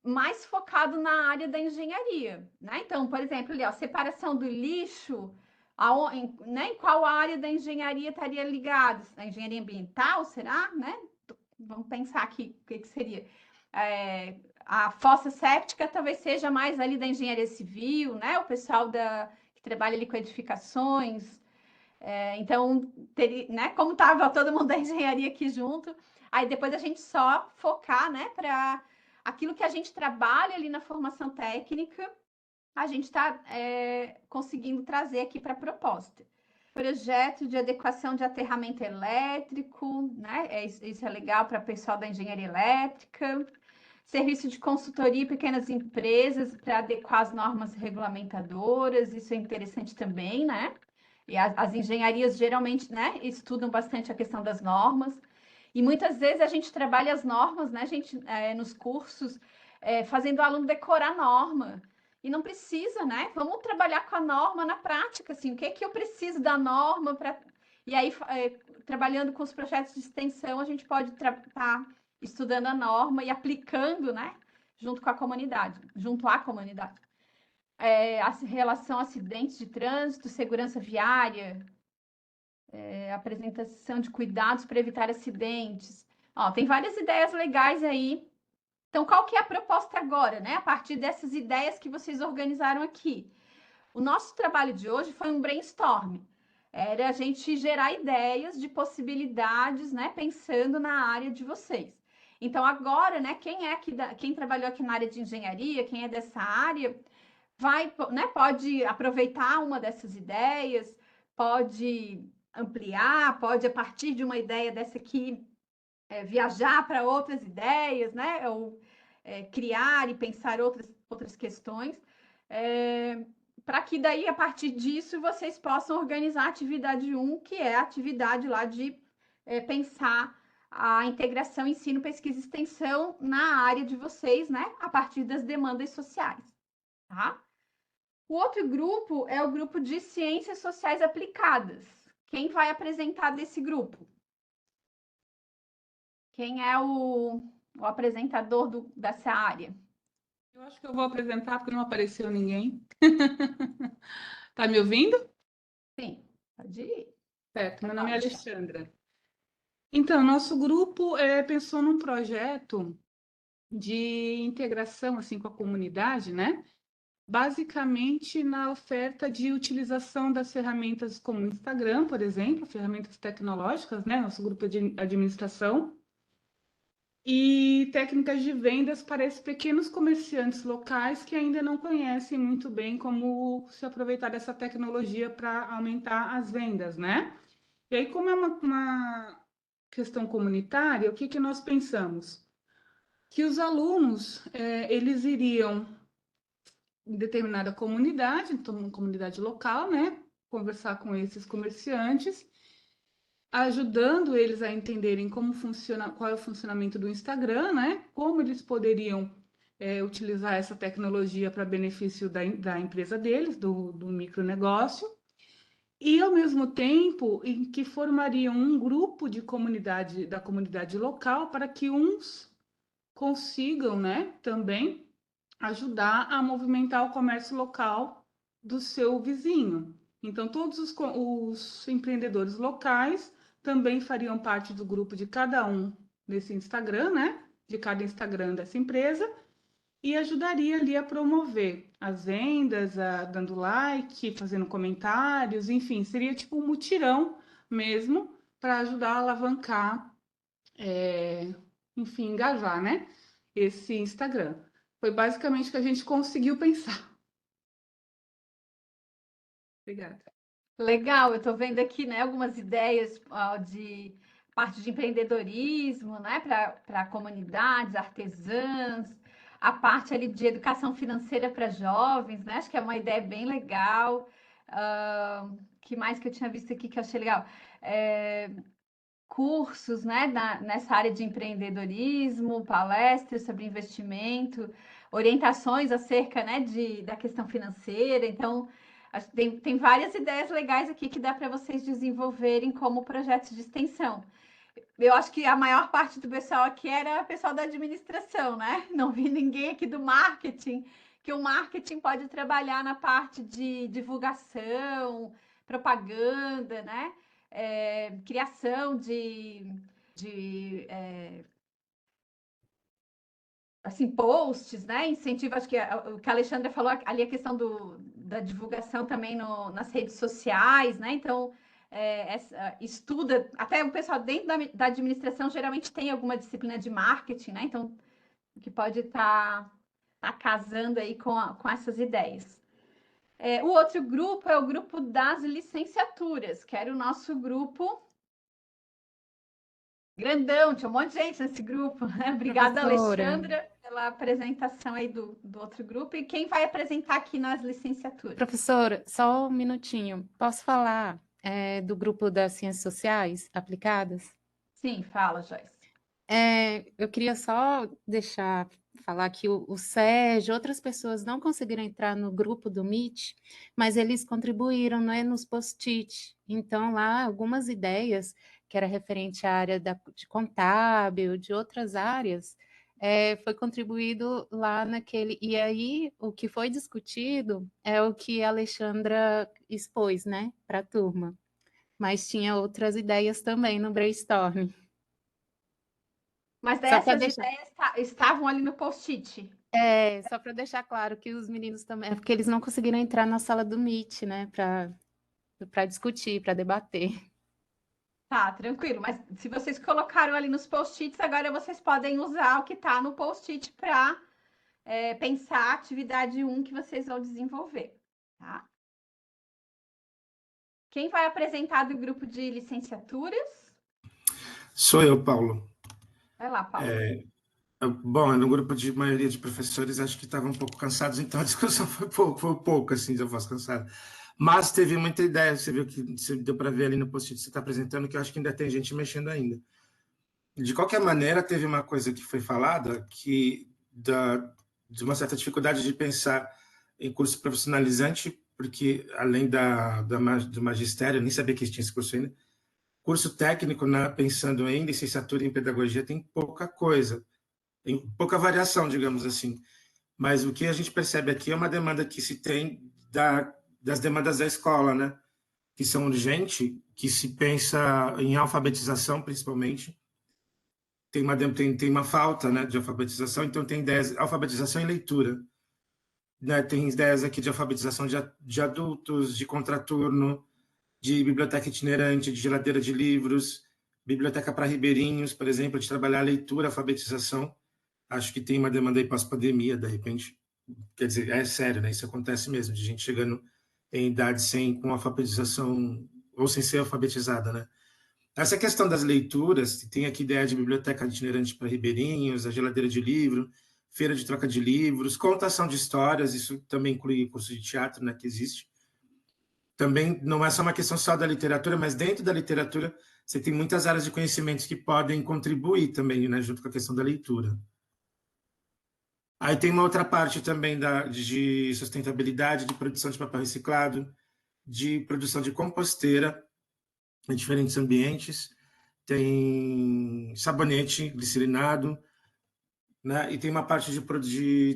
mais focado na área da engenharia, né? Então, por exemplo, ali, ó, separação do lixo, né, em qual área da engenharia estaria ligado? Na engenharia ambiental, será, né? Vamos pensar aqui o que seria. A fossa séptica talvez seja mais ali da engenharia civil, né? O pessoal que trabalha ali com edificações. Então, né? Como estava todo mundo da engenharia aqui junto, aí depois a gente só focar, né? Para aquilo que a gente trabalha ali na formação técnica, a gente está conseguindo trazer aqui para a proposta. Projeto de adequação de aterramento elétrico, né? Isso é legal para o pessoal da engenharia elétrica. Serviço de consultoria e pequenas empresas para adequar as normas regulamentadoras, isso é interessante também, né? E as engenharias geralmente, né, estudam bastante a questão das normas. E muitas vezes a gente trabalha as normas, né, gente, nos cursos, fazendo o aluno decorar a norma. E não precisa, né? Vamos trabalhar com a norma na prática, assim, o que é que eu preciso da norma para. E aí, trabalhando com os projetos de extensão, a gente pode estar estudando a norma e aplicando, né? Junto com a comunidade, junto à comunidade. A relação acidentes de trânsito, segurança viária, apresentação de cuidados para evitar acidentes. Ó, tem várias ideias legais aí. Então, qual que é a proposta agora, né? A partir dessas ideias que vocês organizaram aqui. O nosso trabalho de hoje foi um brainstorm. Era a gente gerar ideias de possibilidades, né? Pensando na área de vocês. Então, agora, né? Quem trabalhou aqui na área de engenharia, quem é dessa área, pode aproveitar uma dessas ideias, pode ampliar, pode, a partir de uma ideia dessa aqui, viajar para outras ideias, né? Ou criar e pensar outras questões, para que daí, a partir disso, vocês possam organizar a atividade 1, que é a atividade lá de pensar a integração ensino, pesquisa e extensão na área de vocês, né? A partir das demandas sociais, tá? O outro grupo é o grupo de ciências sociais aplicadas. Quem vai apresentar desse grupo? Quem é o apresentador dessa área? Eu acho que eu vou apresentar porque não apareceu ninguém. Tá me ouvindo? Sim, pode ir. Certo, meu nome é Alexandra. Então, nosso grupo pensou num projeto de integração assim, com a comunidade, né? Basicamente na oferta de utilização das ferramentas como o Instagram, por exemplo, ferramentas tecnológicas, né? Nosso grupo de administração. E técnicas de vendas para esses pequenos comerciantes locais que ainda não conhecem muito bem como se aproveitar dessa tecnologia para aumentar as vendas, né? E aí, como é uma questão comunitária, o que que nós pensamos? Que os alunos, eles iriam em determinada comunidade, então uma comunidade local, né? Conversar com esses comerciantes, ajudando eles a entenderem como funciona, qual é o funcionamento do Instagram, né? Como eles poderiam utilizar essa tecnologia para benefício da empresa deles, do micronegócio, e ao mesmo tempo em que formariam um grupo de da comunidade local para que uns consigam, né, também ajudar a movimentar o comércio local do seu vizinho. Então, todos os empreendedores locais também fariam parte do grupo de cada um desse Instagram, né? De cada Instagram dessa empresa, e ajudaria ali a promover as vendas, dando like, fazendo comentários, enfim, seria tipo um mutirão mesmo para ajudar a alavancar, enfim, engajar, né? Esse Instagram. Foi basicamente o que a gente conseguiu pensar. Obrigada. Legal, eu estou vendo aqui, né, algumas ideias parte de empreendedorismo, né, para comunidades, artesãs, a parte ali de educação financeira para jovens, né? Acho que é uma ideia bem legal. Que mais que eu tinha visto aqui que eu achei legal? Cursos, né, nessa área de empreendedorismo, palestras sobre investimento, orientações acerca, né, da questão financeira. Então, tem várias ideias legais aqui que dá para vocês desenvolverem como projetos de extensão. Eu acho que a maior parte do pessoal aqui era pessoal da administração, né? Não vi ninguém aqui do marketing, que o marketing pode trabalhar na parte de divulgação, propaganda, né? Criação assim, posts, né? Incentivo, acho que o que a Alexandra falou ali, a questão da divulgação também nas redes sociais, né? Então, estuda, até o pessoal dentro da administração geralmente tem alguma disciplina de marketing, né? Então, que pode estar casando aí com essas ideias. O outro grupo é o grupo das licenciaturas, que era o nosso grupo grandão, tinha um monte de gente nesse grupo, né? Obrigada, Professora. Alexandra, pela apresentação aí do outro grupo. E quem vai apresentar aqui nas licenciaturas? Professora, só um minutinho. Posso falar do grupo das Ciências Sociais Aplicadas? Sim, fala, Joyce. Eu queria só falar que o Sérgio, outras pessoas não conseguiram entrar no grupo do Meet, mas eles contribuíram, né, nos post-it. Então, lá, algumas ideias que era referente à área de contábil, de outras áreas, foi contribuído lá naquele... E aí, o que foi discutido é o que a Alexandra expôs, né, para a turma. Mas tinha outras ideias também no brainstorming. Mas essas ideias estavam ali no post-it. Só para deixar claro que os meninos também, porque eles não conseguiram entrar na sala do Meet, né, para discutir, para debater. Tá, tranquilo. Mas se vocês colocaram ali nos post-its, agora vocês podem usar o que está no post-it para pensar a atividade 1 que vocês vão desenvolver, tá? Quem vai apresentar do grupo de licenciaturas? Sou eu, Paulo. Vai lá, Paulo. Bom, no grupo de maioria de professores, acho que estavam um pouco cansados, então a discussão foi pouco assim, de eu fosse cansado. Mas teve muita ideia, você viu que deu para ver ali no post que você está apresentando, que eu acho que ainda tem gente mexendo ainda. De qualquer maneira, teve uma coisa que foi falada, que de uma certa dificuldade de pensar em curso profissionalizante, porque além do magistério, eu nem sabia que tinha esse curso ainda, curso técnico, pensando em licenciatura em pedagogia, tem pouca coisa, tem pouca variação, digamos assim. Mas o que a gente percebe aqui é uma demanda que se tem das demandas da escola, né? Que são urgentes, que se pensa em alfabetização, principalmente. Tem uma falta, né, de alfabetização, então tem ideias, alfabetização e leitura. Né? Tem ideias aqui de alfabetização de adultos, de contraturno, de biblioteca itinerante, de geladeira de livros, biblioteca para ribeirinhos, por exemplo, de trabalhar a leitura, a alfabetização. Acho que tem uma demanda aí pós-pandemia, de repente. Quer dizer, é sério, né? Isso acontece mesmo, de gente chegando em idade com alfabetização, ou sem ser alfabetizada, né? Essa questão das leituras, tem aqui ideia de biblioteca itinerante para ribeirinhos, a geladeira de livro, feira de troca de livros, contação de histórias, isso também inclui curso de teatro, né, que existe. Também não é só uma questão só da literatura, mas dentro da literatura você tem muitas áreas de conhecimentos que podem contribuir também, né, junto com a questão da leitura. Aí tem uma outra parte também de sustentabilidade, de produção de papel reciclado, de produção de composteira em diferentes ambientes, tem sabonete glicerinado, né? E tem uma parte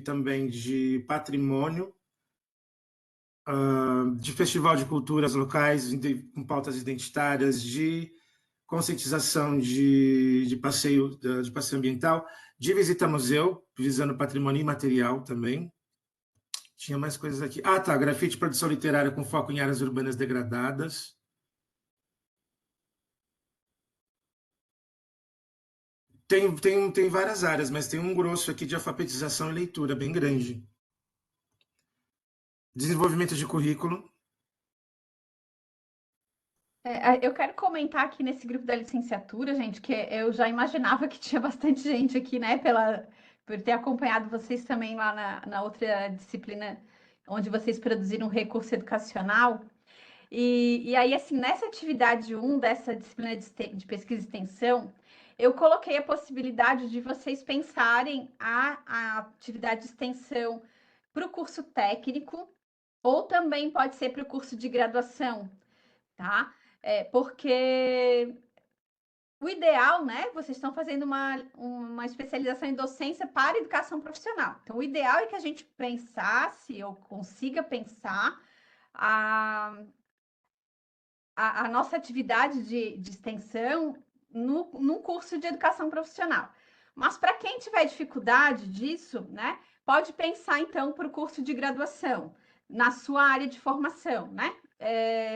também de patrimônio, de festival de culturas locais, com pautas identitárias, de conscientização de passeio ambiental, de visita a museu, visando patrimônio imaterial também. Tinha mais coisas aqui. Tá, grafite, produção literária com foco em áreas urbanas degradadas. Tem várias áreas, mas tem um grosso aqui de alfabetização e leitura, bem grande. Desenvolvimento de currículo. Eu quero comentar aqui nesse grupo da licenciatura, gente, que eu já imaginava que tinha bastante gente aqui, né, por ter acompanhado vocês também lá na outra disciplina, onde vocês produziram um recurso educacional. E aí, assim, nessa atividade 1 dessa disciplina de pesquisa e extensão, eu coloquei a possibilidade de vocês pensarem a atividade de extensão para o curso técnico, ou também pode ser para o curso de graduação, tá? Porque o ideal, né? Vocês estão fazendo uma especialização em docência para educação profissional. Então, o ideal é que a gente pensasse, ou consiga pensar, a nossa atividade de extensão num curso de educação profissional. Mas para quem tiver dificuldade disso, né? Pode pensar, então, para o curso de graduação, na sua área de formação, né?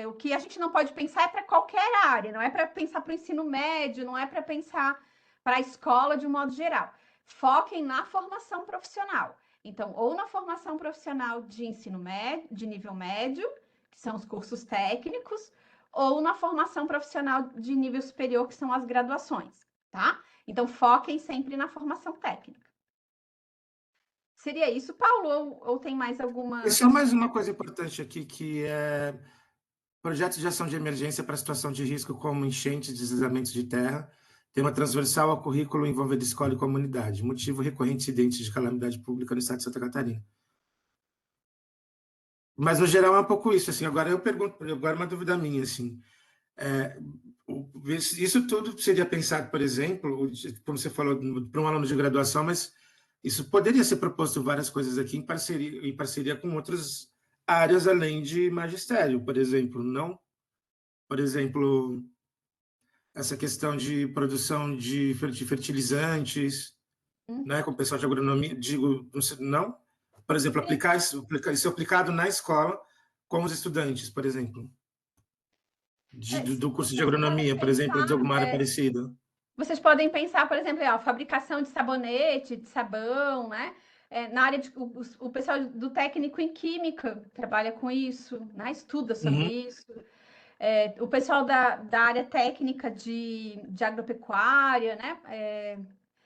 O que a gente não pode pensar é para qualquer área, não é para pensar para o ensino médio, não é para pensar para a escola de um modo geral. Foquem na formação profissional. Então, ou na formação profissional de ensino médio, de nível médio, que são os cursos técnicos, ou na formação profissional de nível superior, que são as graduações, tá? Então, foquem sempre na formação técnica. Seria isso, Paulo, ou tem mais alguma... E só mais uma coisa importante aqui, que é projetos de ação de emergência para situação de risco como enchentes, deslizamentos de terra, tema transversal ao currículo envolvendo escola e comunidade, motivo recorrente incidentes de calamidade pública no estado de Santa Catarina. Mas, no geral, é um pouco isso, assim. Agora eu pergunto, agora uma dúvida minha, assim, isso tudo seria pensado, por exemplo, como você falou, para um aluno de graduação, mas isso poderia ser proposto várias coisas aqui em parceria com outras áreas além de magistério, por exemplo, não? Por exemplo, essa questão de produção de fertilizantes, né, com o pessoal de agronomia, digo, não? Por exemplo, aplicar isso aplicado na escola com os estudantes, por exemplo, do curso de agronomia, por exemplo, de alguma área parecida. Vocês podem pensar, por exemplo, a fabricação de sabonete, de sabão, né? Na área o pessoal do técnico em química trabalha com isso, né? Estuda sobre isso. O pessoal da área técnica de agropecuária, né?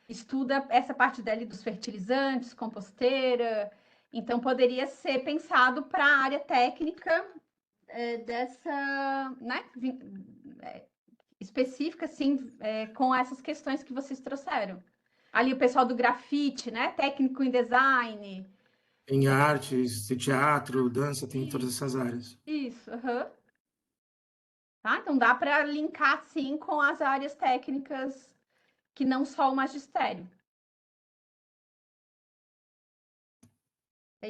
Estuda essa parte dali dos fertilizantes, composteira. Então, poderia ser pensado para a área técnica dessa, né? Específica, assim, com essas questões que vocês trouxeram. Ali o pessoal do grafite, né? Técnico em design. Em artes, teatro, dança, tem todas essas áreas. Isso, Tá? Então dá para linkar, sim, com as áreas técnicas que não só o magistério.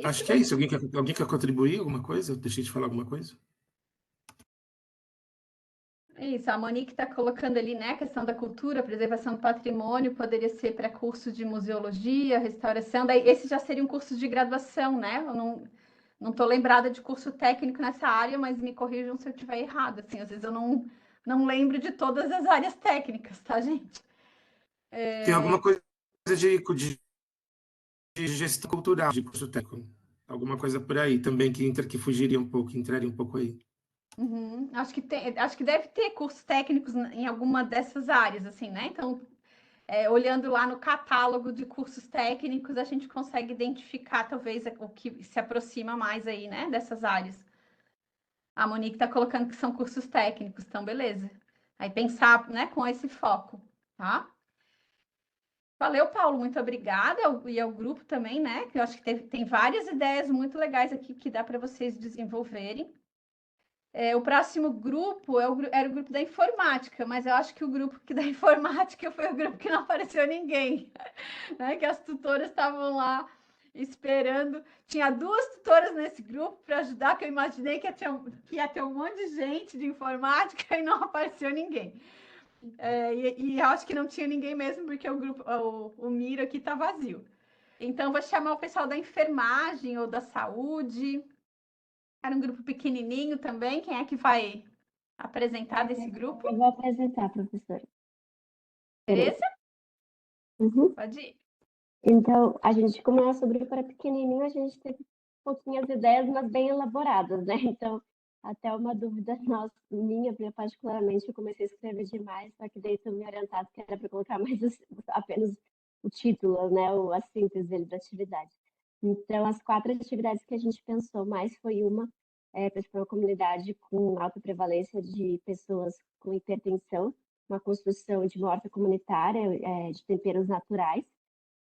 Acho que é isso. Alguém quer contribuir alguma coisa? Eu deixei de falar alguma coisa? Isso, a Monique está colocando ali, né, a questão da cultura, preservação do patrimônio, poderia ser para curso de museologia, restauração, daí esse já seria um curso de graduação, né? Eu não estou lembrada de curso técnico nessa área, mas me corrijam se eu estiver errado, assim, às vezes eu não lembro de todas as áreas técnicas, tá, gente? Tem alguma coisa de gestão cultural, de curso técnico, alguma coisa por aí também que fugiria um pouco, entraria um pouco aí. Acho que deve ter cursos técnicos em alguma dessas áreas, assim, né? Então, olhando lá no catálogo de cursos técnicos, a gente consegue identificar talvez o que se aproxima mais aí, né? Dessas áreas. A Monique está colocando que são cursos técnicos, então beleza. Aí pensar, né, com esse foco, tá? Valeu, Paulo, muito obrigada, e ao grupo também, né? Que eu acho que tem várias ideias muito legais aqui que dá para vocês desenvolverem. O próximo grupo era o grupo da informática, mas eu acho que o grupo da informática foi o grupo que não apareceu ninguém, né? Que as tutoras estavam lá esperando. Tinha 2 tutoras nesse grupo para ajudar, que eu imaginei que ia ter um monte de gente de informática e não apareceu ninguém. E eu acho que não tinha ninguém mesmo, porque o Miro aqui está vazio. Então, vou chamar o pessoal da enfermagem ou da saúde. Era um grupo pequenininho também. Quem é que vai apresentar desse grupo? Eu vou apresentar, professora. Tereza? Pode ir. Então, como o nosso grupo era pequenininho, a gente teve pouquinhas ideias, mas bem elaboradas, né? Então, até uma dúvida nossa, minha, porque particularmente eu comecei a escrever demais, só que daí tu me orientado que era para colocar mais apenas o título, né, a síntese dele da atividade. Então, as 4 atividades que a gente pensou mais foi uma para uma comunidade com alta prevalência de pessoas com hipertensão, uma construção de uma horta comunitária de temperos naturais.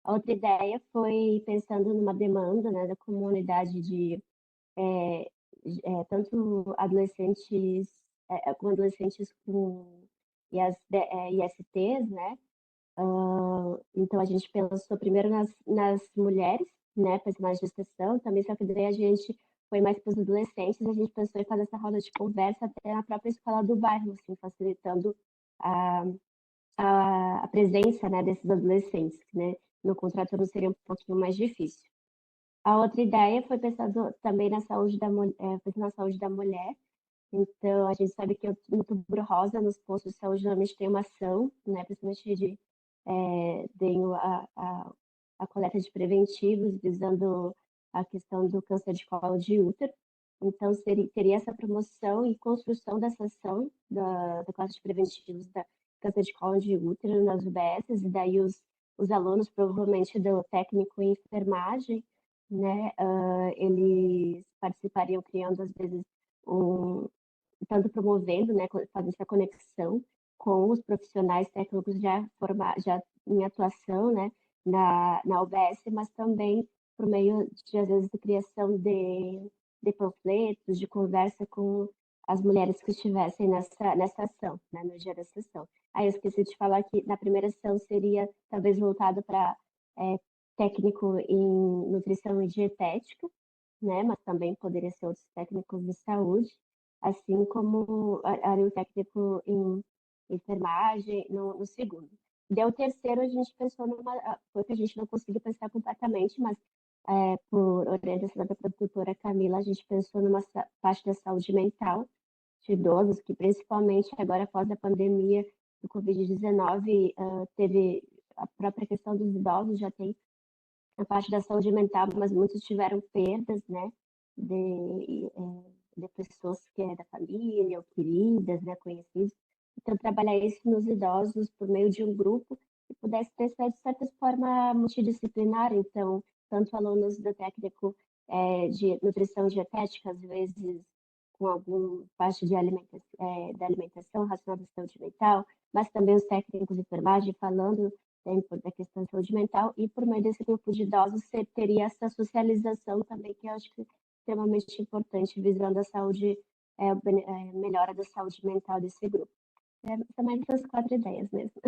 A outra ideia foi pensando numa demanda, né, da comunidade de tanto adolescentes, com adolescentes com ISTs, né? Então a gente pensou primeiro nas mulheres, né, para de gestação, também só que daí a gente foi mais para os adolescentes, a gente pensou em fazer essa roda de conversa até na própria escola do bairro, assim, facilitando a, a presença, né, desses adolescentes, né? No contraturno seria um pouquinho mais difícil. A outra ideia foi pensando também na saúde da mulher, pensando na saúde da mulher. Então, a gente sabe que o Outubro Rosa, nos postos de saúde, normalmente tem uma ação, né, principalmente tem a coleta de preventivos, visando a questão do câncer de colo de útero. Então, teria essa promoção e construção dessa ação da coleta de preventivos da câncer de colo de útero nas UBSs, e daí os alunos, provavelmente do técnico em enfermagem, né, eles participariam criando, às vezes, tanto promovendo, né, fazendo essa conexão com os profissionais técnicos já em atuação, né, na UBS, mas também por meio de, às vezes, de criação de panfletos, de conversa com as mulheres que estivessem nessa ação, né, no dia da sessão. Aí eu esqueci de falar que na primeira ação seria talvez voltado para técnico em nutrição e dietética, né, mas também poderia ser outros técnicos de saúde, assim como área técnico em enfermagem no segundo. Daí o terceiro a gente pensou foi que a gente não conseguiu pensar completamente, mas por orientação da produtora Camila, a gente pensou numa parte da saúde mental de idosos, que principalmente agora após a pandemia do Covid-19, teve a própria questão dos idosos, já tem a parte da saúde mental, mas muitos tiveram perdas, né, de pessoas que é da família, ou queridas, né, conhecidos. Então, trabalhar isso nos idosos por meio de um grupo que pudesse ter, de certa forma, multidisciplinar. Então, tanto alunos do técnico de nutrição dietética, às vezes com alguma parte da alimentação relacionada à saúde mental, mas também os técnicos de enfermagem falando da questão de saúde mental, e por meio desse grupo de idosos você teria essa socialização também, que eu acho que é extremamente importante, visando a saúde, melhora da saúde mental desse grupo. São mais essas 4 ideias mesmo.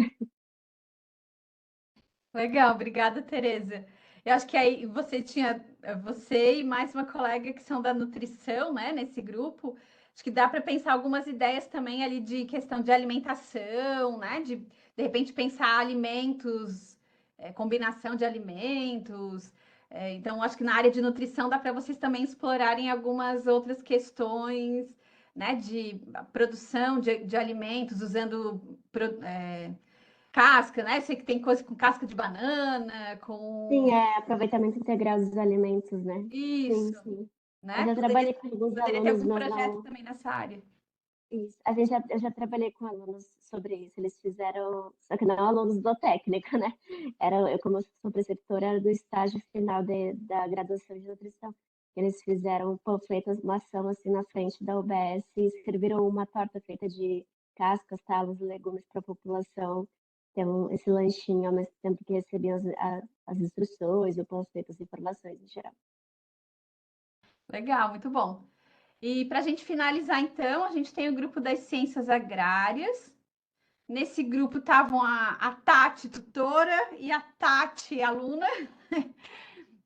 Legal, obrigada, Tereza. Eu acho que aí você e mais uma colega que são da nutrição, né, nesse grupo. Acho que dá para pensar algumas ideias também ali de questão de alimentação, né, de repente pensar alimentos, combinação de alimentos. Então, acho que na área de nutrição dá para vocês também explorarem algumas outras questões, né, de produção de alimentos usando casca, né? Sei que tem coisa com casca de banana, Sim, com aproveitamento integral dos alimentos, né? Sim, isso, sim. Eu né? já trabalhei com alguns Poderia ter alunos algum projeto também nessa área. Isso. Eu já trabalhei com alunos sobre isso. Eles fizeram, só que não alunos do técnico, né? Como eu sou preceptora, era do estágio final da graduação de nutrição. Eles fizeram um panfleto, uma ação assim na frente da UBS e escreveram uma torta feita de cascas, talos e legumes para a população. Então, esse lanchinho, ao mesmo tempo que recebiam as instruções, o panfleto, as informações em geral. Legal, muito bom. E para a gente finalizar, então, a gente tem o grupo das ciências agrárias. Nesse grupo estavam a Tati, tutora, e a Tati, aluna.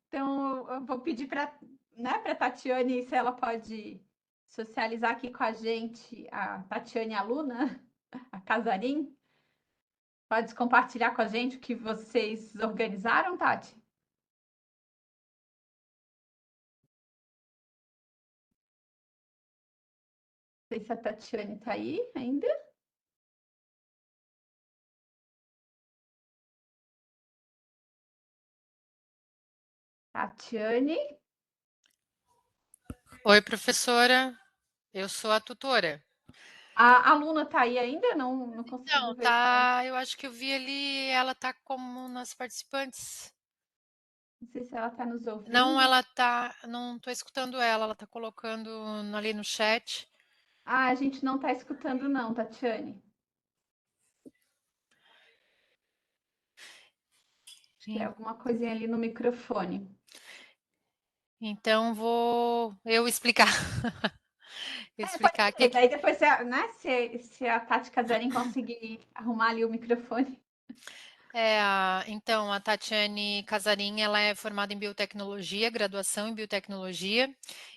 Então, eu vou pedir para, né, para a Tatiane se ela pode socializar aqui com a gente, a Tatiane, aluna, a Casarim. Pode compartilhar com a gente o que vocês organizaram, Tati? Não sei se a Tatiane está aí ainda. Tatiane. Oi, professora. Eu sou a tutora. A aluna está aí ainda? Não consigo Então, ver se ela... eu acho que eu vi ali, ela tá como nas participantes. Não sei se ela está nos Não, ouvindo. não tô escutando ela tá colocando ali no chat. Ah, a gente não está escutando não, Tatiane. Tem alguma coisinha ali no microfone. Então, vou eu explicar. Pode Explicar ser, daí depois, né, se a Tati Casarim conseguir arrumar ali o microfone. Então, a Tatiane Casarim, ela é formada em biotecnologia, graduação em biotecnologia,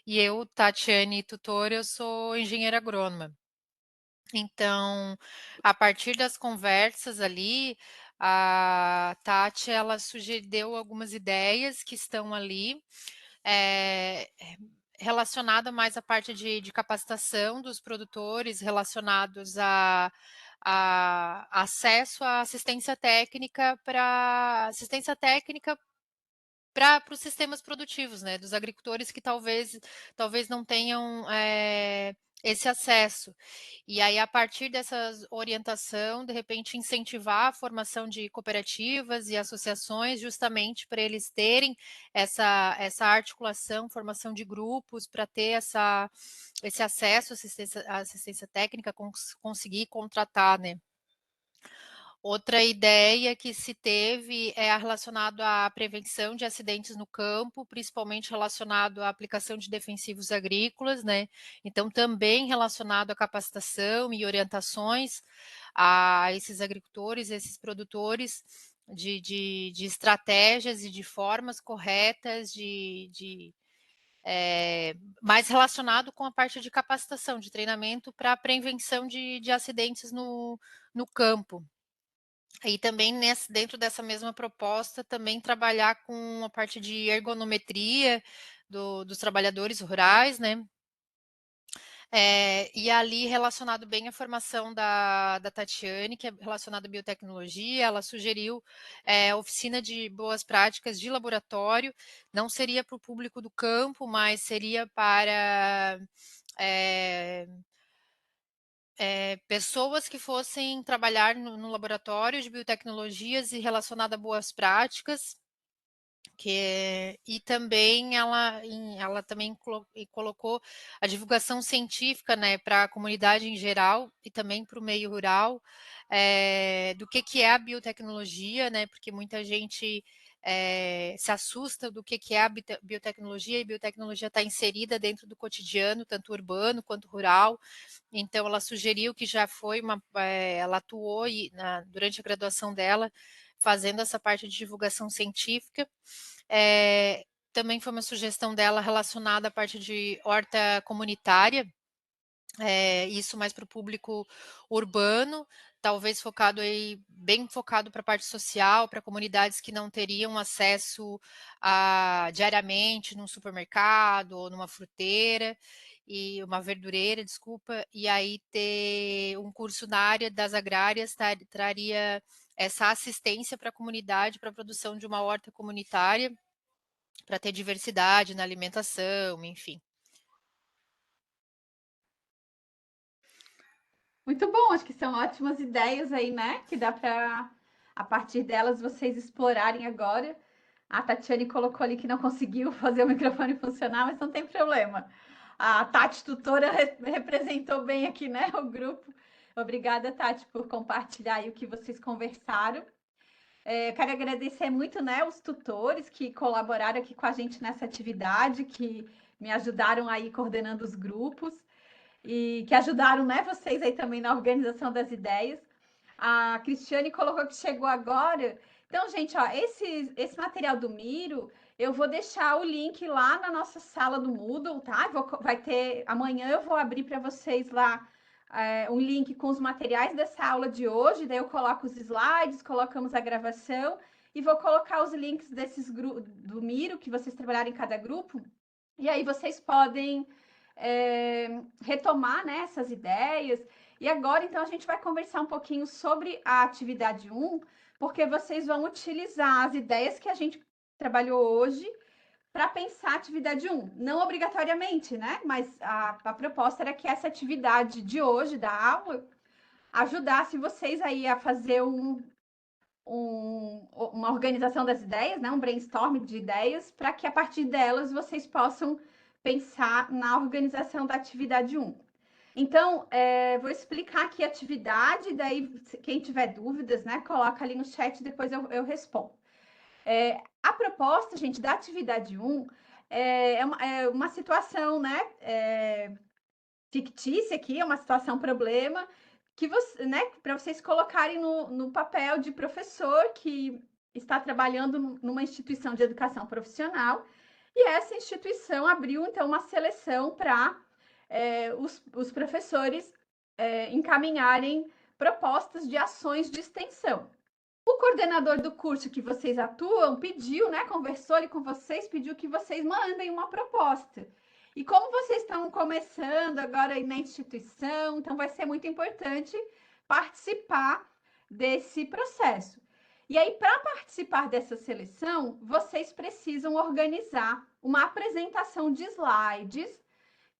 e eu, Tatiane tutora, eu sou engenheira agrônoma. Então, a partir das conversas ali, a Tati, ela deu algumas ideias que estão ali, eh, relacionada mais à parte de capacitação dos produtores, relacionados a acesso à assistência técnica para os sistemas produtivos, né, dos agricultores que talvez não tenham esse acesso. E aí, a partir dessa orientação, de repente, incentivar a formação de cooperativas e associações, justamente para eles terem essa articulação, formação de grupos, para ter esse acesso à assistência técnica, conseguir contratar, né? Outra ideia que se teve é relacionado à prevenção de acidentes no campo, principalmente relacionado à aplicação de defensivos agrícolas, né? Então, também relacionado à capacitação e orientações a esses agricultores, esses produtores de estratégias e de formas corretas mais relacionado com a parte de capacitação, de treinamento para a prevenção de acidentes no campo. E também dentro dessa mesma proposta, também trabalhar com a parte de ergonometria dos trabalhadores rurais, né? E ali relacionado bem à formação da Tatiane, que é relacionada à biotecnologia, ela sugeriu oficina de boas práticas de laboratório, não seria para o público do campo, mas seria para pessoas que fossem trabalhar no laboratório de biotecnologias e relacionada a boas práticas, e também ela também colocou a divulgação científica, né, para a comunidade em geral e também para o meio rural, do que é a biotecnologia, né, porque muita gente se assusta do que é a biotecnologia, e biotecnologia está inserida dentro do cotidiano, tanto urbano quanto rural. Então, ela sugeriu que já foi ela atuou durante a graduação dela, fazendo essa parte de divulgação científica. Também foi uma sugestão dela relacionada à parte de horta comunitária, isso mais para o público urbano, talvez bem focado para a parte social, para comunidades que não teriam acesso diariamente num supermercado ou numa fruteira, e uma verdureira, desculpa, e aí ter um curso na área das agrárias traria essa assistência para a comunidade, para a produção de uma horta comunitária, para ter diversidade na alimentação, enfim. Muito bom, acho que são ótimas ideias aí, né? Que dá para, a partir delas, vocês explorarem agora. A Tatiane colocou ali que não conseguiu fazer o microfone funcionar, mas não tem problema. A Tati tutora representou bem aqui, né, o grupo. Obrigada, Tati, por compartilhar aí o que vocês conversaram. Quero agradecer muito, né, os tutores que colaboraram aqui com a gente nessa atividade, que me ajudaram aí coordenando os grupos e que ajudaram, né, vocês aí também na organização das ideias. A Cristiane colocou que chegou agora. Então, gente, ó, esse material do Miro, eu vou deixar o link lá na nossa sala do Moodle, tá? Vai ter, amanhã eu vou abrir para vocês lá um link com os materiais dessa aula de hoje, daí eu coloco os slides, colocamos a gravação e vou colocar os links do Miro, que vocês trabalharam em cada grupo, e aí vocês podem retomar, né, essas ideias. E agora, então, a gente vai conversar um pouquinho sobre a atividade 1, porque vocês vão utilizar as ideias que a gente trabalhou hoje para pensar a atividade 1. Não obrigatoriamente, né? Mas a proposta era que essa atividade de hoje, da aula, ajudasse vocês aí a fazer uma organização das ideias, né? Um brainstorm de ideias, para que a partir delas vocês possam pensar na organização da atividade 1. Então, vou explicar aqui a atividade, daí quem tiver dúvidas, né, coloca ali no chat, depois eu respondo. A proposta, gente, da atividade 1 é uma situação, né, fictícia aqui, é uma situação problema, que você, né, para vocês colocarem no papel de professor que está trabalhando numa instituição de educação profissional, e essa instituição abriu, então, uma seleção para os professores encaminharem propostas de ações de extensão. O coordenador do curso que vocês atuam pediu, né, conversou ali com vocês, pediu que vocês mandem uma proposta. E como vocês estão começando agora aí na instituição, então vai ser muito importante participar desse processo. E aí, para participar dessa seleção, vocês precisam organizar uma apresentação de slides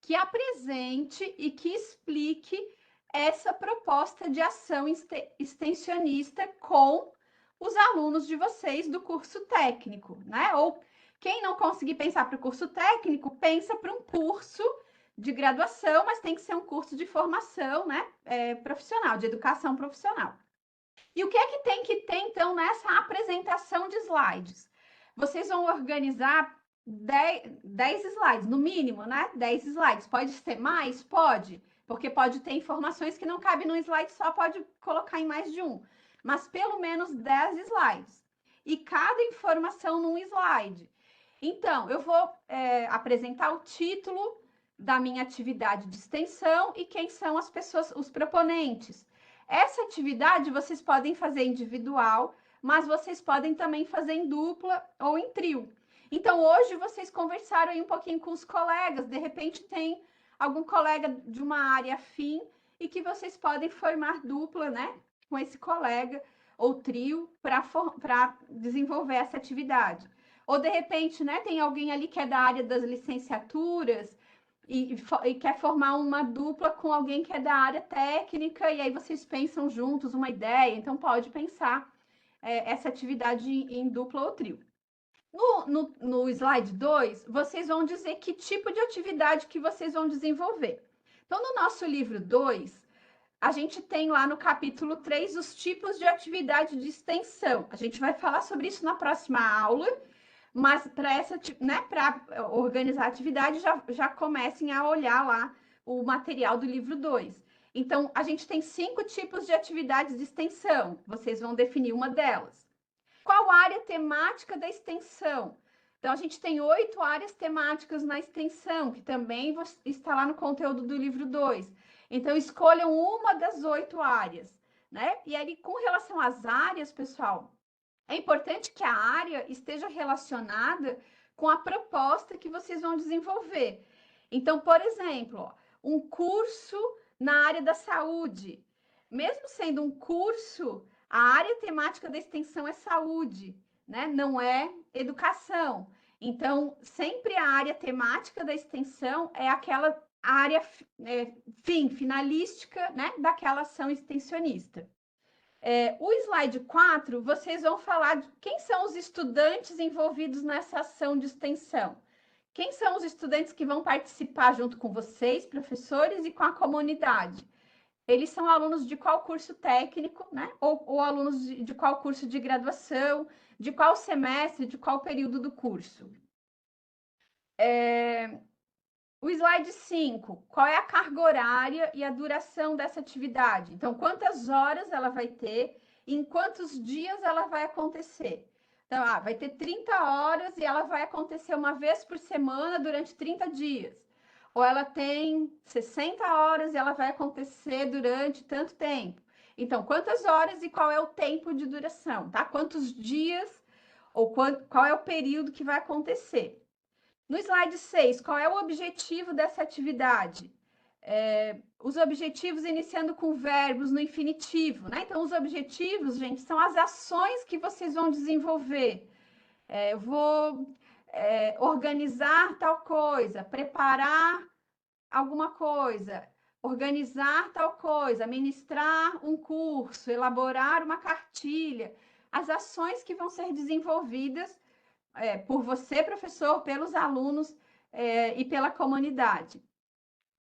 que apresente e que explique essa proposta de ação extensionista com os alunos de vocês do curso técnico, né? Ou quem não conseguir pensar para o curso técnico, pensa para um curso de graduação, mas tem que ser um curso de formação, né? Profissional, de educação profissional. E o que é que tem que ter, então, nessa apresentação de slides? Vocês vão organizar 10 slides, no mínimo, né? 10 slides. Pode ser mais? Pode, porque pode ter informações que não cabem num slide só, pode colocar em mais de um. Mas pelo menos 10 slides. E cada informação num slide. Então, eu vou apresentar o título da minha atividade de extensão e quem são as pessoas, os proponentes. Essa atividade vocês podem fazer individual, mas vocês podem também fazer em dupla ou em trio. Então, hoje vocês conversaram aí um pouquinho com os colegas, de repente tem algum colega de uma área afim e que vocês podem formar dupla, né, com esse colega ou trio para desenvolver essa atividade. Ou, de repente, né, tem alguém ali que é da área das licenciaturas e quer formar uma dupla com alguém que é da área técnica e aí vocês pensam juntos uma ideia. Então, pode pensar essa atividade em dupla ou trio. No slide 2, vocês vão dizer que tipo de atividade que vocês vão desenvolver. Então, no nosso livro 2, a gente tem lá no capítulo 3 os tipos de atividade de extensão. A gente vai falar sobre isso na próxima aula, mas para organizar a atividade, já comecem a olhar lá o material do livro 2. Então, a gente tem 5 tipos de atividades de extensão. Vocês vão definir uma delas. Qual área temática da extensão? Então, a gente tem 8 áreas temáticas na extensão, que também está lá no conteúdo do livro 2. Então, escolham uma das 8 áreas, né? E aí, com relação às áreas, pessoal, é importante que a área esteja relacionada com a proposta que vocês vão desenvolver. Então, por exemplo, um curso na área da saúde. Mesmo sendo um curso, a área temática da extensão é saúde, né? Não é educação. Então, sempre a área temática da extensão é aquela área finalística, né? Daquela ação extensionista. O slide 4, vocês vão falar de quem são os estudantes envolvidos nessa ação de extensão. Quem são os estudantes que vão participar junto com vocês, professores, e com a comunidade? Eles são alunos de qual curso técnico, né? Ou alunos de qual curso de graduação, de qual semestre, de qual período do curso. O slide 5, qual é a carga horária e a duração dessa atividade? Então, quantas horas ela vai ter e em quantos dias ela vai acontecer? Então, vai ter 30 horas e ela vai acontecer uma vez por semana durante 30 dias. Ou ela tem 60 horas e ela vai acontecer durante tanto tempo. Então, quantas horas e qual é o tempo de duração, tá? Quantos dias ou qual é o período que vai acontecer? No slide 6, qual é o objetivo dessa atividade? Os objetivos iniciando com verbos no infinitivo, né? Então, os objetivos, gente, são as ações que vocês vão desenvolver. Eu vou organizar tal coisa, preparar alguma coisa, organizar tal coisa, ministrar um curso, elaborar uma cartilha, as ações que vão ser desenvolvidas por você, professor, pelos alunos e pela comunidade.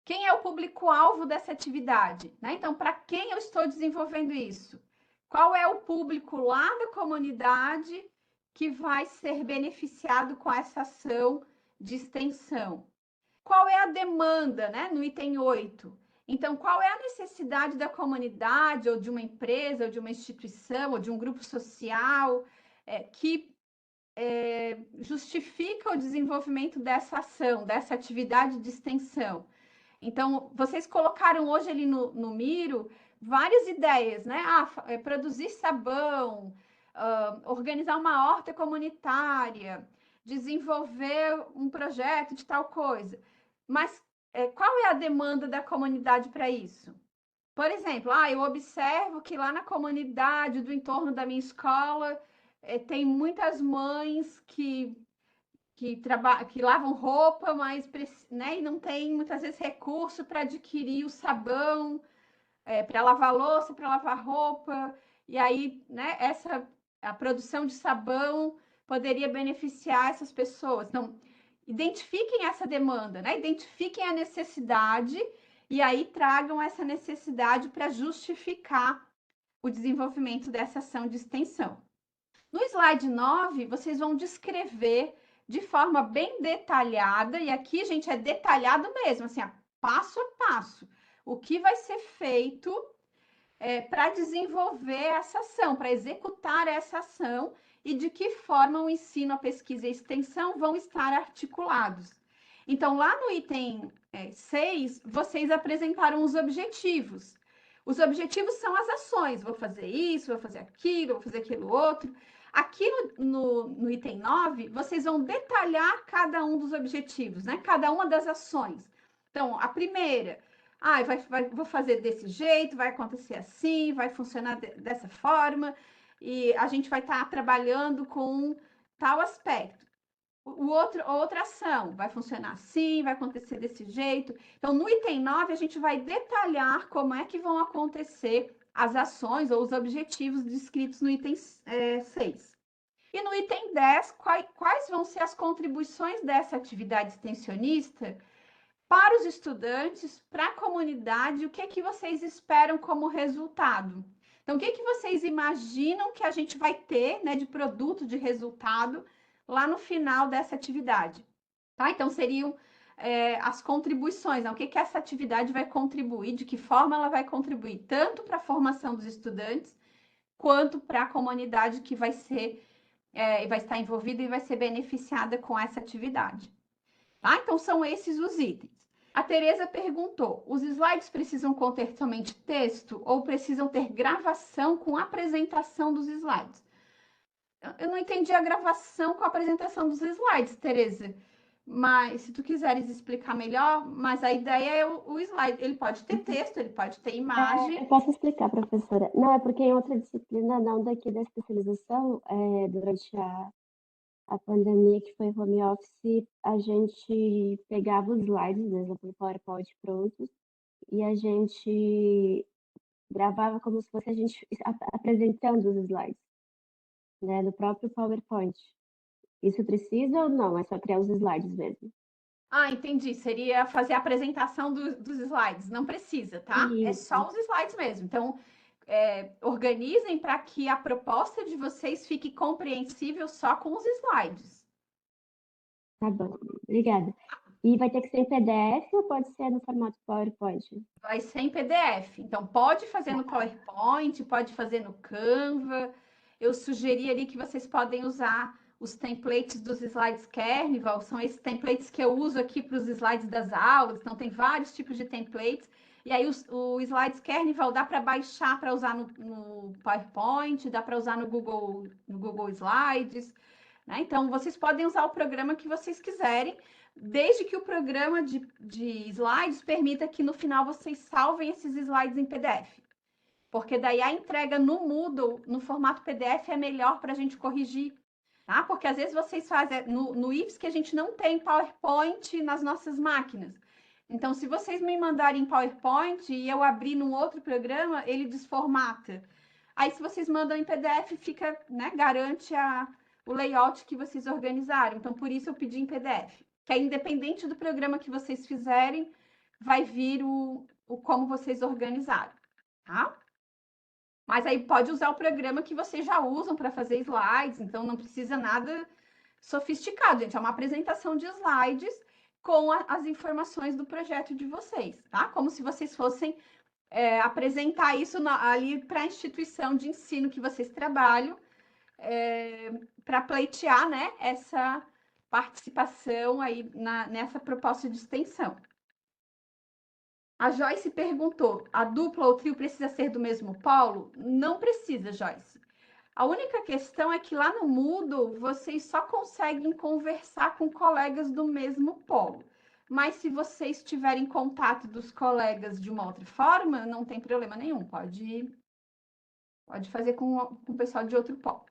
Quem é o público-alvo dessa atividade? Né? Então, para quem eu estou desenvolvendo isso? Qual é o público lá da comunidade que vai ser beneficiado com essa ação de extensão? Qual é a demanda, né, no item 8? Então, qual é a necessidade da comunidade, ou de uma empresa, ou de uma instituição, ou de um grupo social, que justifica o desenvolvimento dessa ação, dessa atividade de extensão? Então, vocês colocaram hoje ali no Miro várias ideias, né? Produzir sabão, organizar uma horta comunitária, desenvolver um projeto de tal coisa. Mas qual é a demanda da comunidade para isso? Por exemplo, eu observo que lá na comunidade do entorno da minha escola tem muitas mães que lavam roupa, mas né, e não tem muitas vezes recurso para adquirir o sabão, para lavar louça, para lavar roupa. E aí, né, a produção de sabão poderia beneficiar essas pessoas. Então, identifiquem essa demanda, né? Identifiquem a necessidade e aí tragam essa necessidade para justificar o desenvolvimento dessa ação de extensão. No slide 9, vocês vão descrever de forma bem detalhada, e aqui, gente, é detalhado mesmo, assim, passo a passo, o que vai ser feito para desenvolver essa ação, para executar essa ação, e de que forma o ensino, a pesquisa e a extensão vão estar articulados. Então, lá no item 6, vocês apresentaram os objetivos. Os objetivos são as ações, vou fazer isso, vou fazer aquilo, vou fazer aquilo outro. Aqui no item 9, vocês vão detalhar cada um dos objetivos, né? Cada uma das ações. Então, a primeira, vou fazer desse jeito, vai acontecer assim, vai funcionar dessa forma, e a gente vai estar trabalhando com tal aspecto. Outra ação vai funcionar assim, vai acontecer desse jeito. Então, no item 9, a gente vai detalhar como é que vão acontecer as ações ou os objetivos descritos no item 6. E no item 10, quais vão ser as contribuições dessa atividade extensionista para os estudantes, para a comunidade, o que vocês esperam como resultado? Então, o que vocês imaginam que a gente vai ter, né, de produto, de resultado, lá no final dessa atividade? Tá? Então, seriam as contribuições, né? O que essa atividade vai contribuir, de que forma ela vai contribuir, tanto para a formação dos estudantes, quanto para a comunidade que vai estar envolvida e vai ser beneficiada com essa atividade. Tá? Então, são esses os itens. A Tereza perguntou, os slides precisam conter somente texto ou precisam ter gravação com apresentação dos slides? Eu não entendi a gravação com a apresentação dos slides, Tereza. Mas, se tu quiseres explicar melhor, mas a ideia é o slide. Ele pode ter texto, ele pode ter imagem. Eu posso explicar, professora. Não, é porque em outra disciplina, não daqui da especialização, durante a pandemia, que foi home office, a gente pegava os slides, mesmo por PowerPoint prontos, e a gente gravava como se fosse a gente apresentando os slides, né, no próprio PowerPoint. Isso precisa ou não? É só criar os slides mesmo? Entendi. Seria fazer a apresentação dos slides. Não precisa, tá? Isso. É só os slides mesmo. Então, organizem para que a proposta de vocês fique compreensível só com os slides. Tá bom, obrigada. E vai ter que ser em PDF ou pode ser no formato PowerPoint? Vai ser em PDF. Então, pode fazer no PowerPoint, pode fazer no Canva. Eu sugeri ali que vocês podem usar os templates dos slides Carnival, são esses templates que eu uso aqui para os slides das aulas, então tem vários tipos de templates, e aí o slides Carnival dá para baixar para usar no PowerPoint, dá para usar no Google Slides, né? Então, vocês podem usar o programa que vocês quiserem, desde que o programa de slides permita que no final vocês salvem esses slides em PDF. Porque daí a entrega no Moodle, no formato PDF, é melhor para a gente corrigir. tá? Porque às vezes vocês fazem no IFES que a gente não tem PowerPoint nas nossas máquinas. Então, se vocês me mandarem PowerPoint e eu abrir num outro programa, ele desformata. Aí, se vocês mandam em PDF, fica, né, garante o layout que vocês organizaram. Então, por isso eu pedi em PDF. Que é independente do programa que vocês fizerem, vai vir o como vocês organizaram, tá? Mas aí pode usar o programa que vocês já usam para fazer slides, então não precisa nada sofisticado, gente. É uma apresentação de slides com as informações do projeto de vocês, tá? Como se vocês fossem apresentar isso ali para a instituição de ensino que vocês trabalham, para pleitear, né, essa participação aí nessa proposta de extensão. A Joyce perguntou, a dupla ou trio precisa ser do mesmo polo? Não precisa, Joyce. A única questão é que lá no Moodle, vocês só conseguem conversar com colegas do mesmo polo. Mas se vocês tiverem contato dos colegas de uma outra forma, não tem problema nenhum. Pode fazer com o pessoal de outro polo.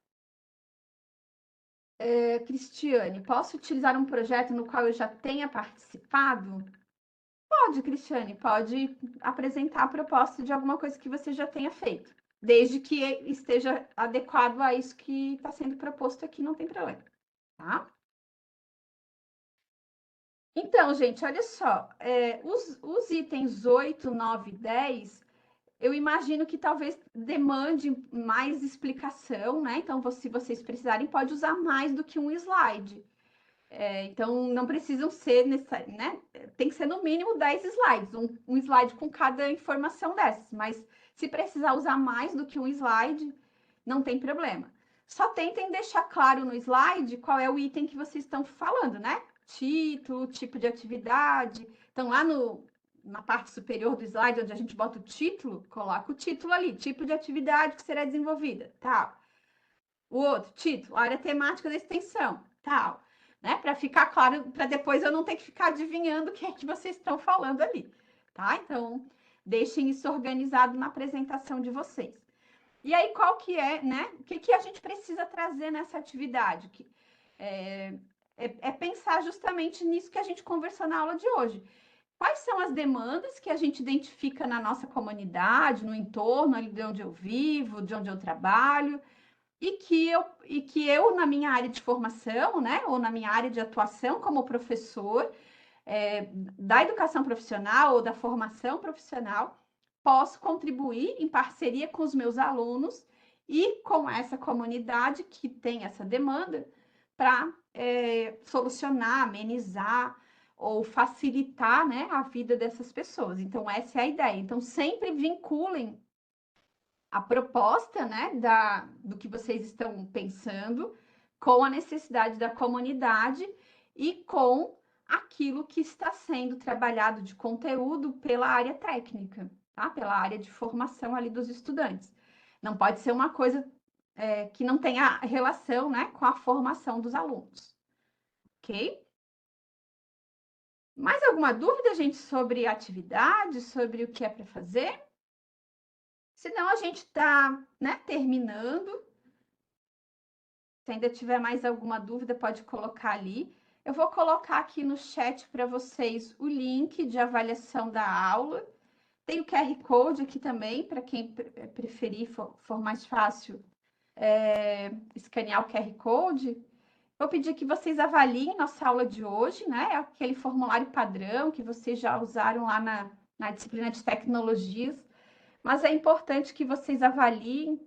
Cristiane, posso utilizar um projeto no qual eu já tenha participado? Pode, Cristiane, pode apresentar a proposta de alguma coisa que você já tenha feito. Desde que esteja adequado a isso que está sendo proposto aqui, não tem problema, tá? Então, gente, olha só, os itens 8, 9 e 10, eu imagino que talvez demande mais explicação, né? Então, se vocês precisarem, pode usar mais do que um slide. Então, não precisam ser, né? Tem que ser no mínimo 10 slides, um slide com cada informação dessas, mas se precisar usar mais do que um slide, não tem problema. Só tentem deixar claro no slide qual é o item que vocês estão falando, né? Título, tipo de atividade. Então, lá na parte superior do slide, onde a gente bota o título, coloca o título ali, tipo de atividade que será desenvolvida, tal. O outro, título, área temática da extensão, tal. Né? Para ficar claro, para depois eu não ter que ficar adivinhando o que é que vocês estão falando ali, tá? Então, deixem isso organizado na apresentação de vocês. E aí, qual que é, né? O que a gente precisa trazer nessa atividade? Pensar justamente nisso que a gente conversou na aula de hoje. Quais são as demandas que a gente identifica na nossa comunidade, no entorno ali de onde eu vivo, de onde eu trabalho, e que eu, na minha área de formação, né, ou na minha área de atuação como professor da educação profissional ou da formação profissional, posso contribuir em parceria com os meus alunos e com essa comunidade que tem essa demanda para solucionar, amenizar ou facilitar, né, a vida dessas pessoas. Então, essa é a ideia. Então, sempre vinculem a proposta, né, do que vocês estão pensando com a necessidade da comunidade e com aquilo que está sendo trabalhado de conteúdo pela área técnica, tá? Pela área de formação ali dos estudantes. Não pode ser uma coisa que não tenha relação, né, com a formação dos alunos. Ok? Mais alguma dúvida, gente, sobre a atividade, sobre o que é para fazer? Senão a gente está, né, terminando. Se ainda tiver mais alguma dúvida, pode colocar ali. Eu vou colocar aqui no chat para vocês o link de avaliação da aula. Tem o QR Code aqui também, para quem preferir, for mais fácil escanear o QR Code. Vou pedir que vocês avaliem nossa aula de hoje, né? Aquele formulário padrão que vocês já usaram lá na disciplina de tecnologias. Mas é importante que vocês avaliem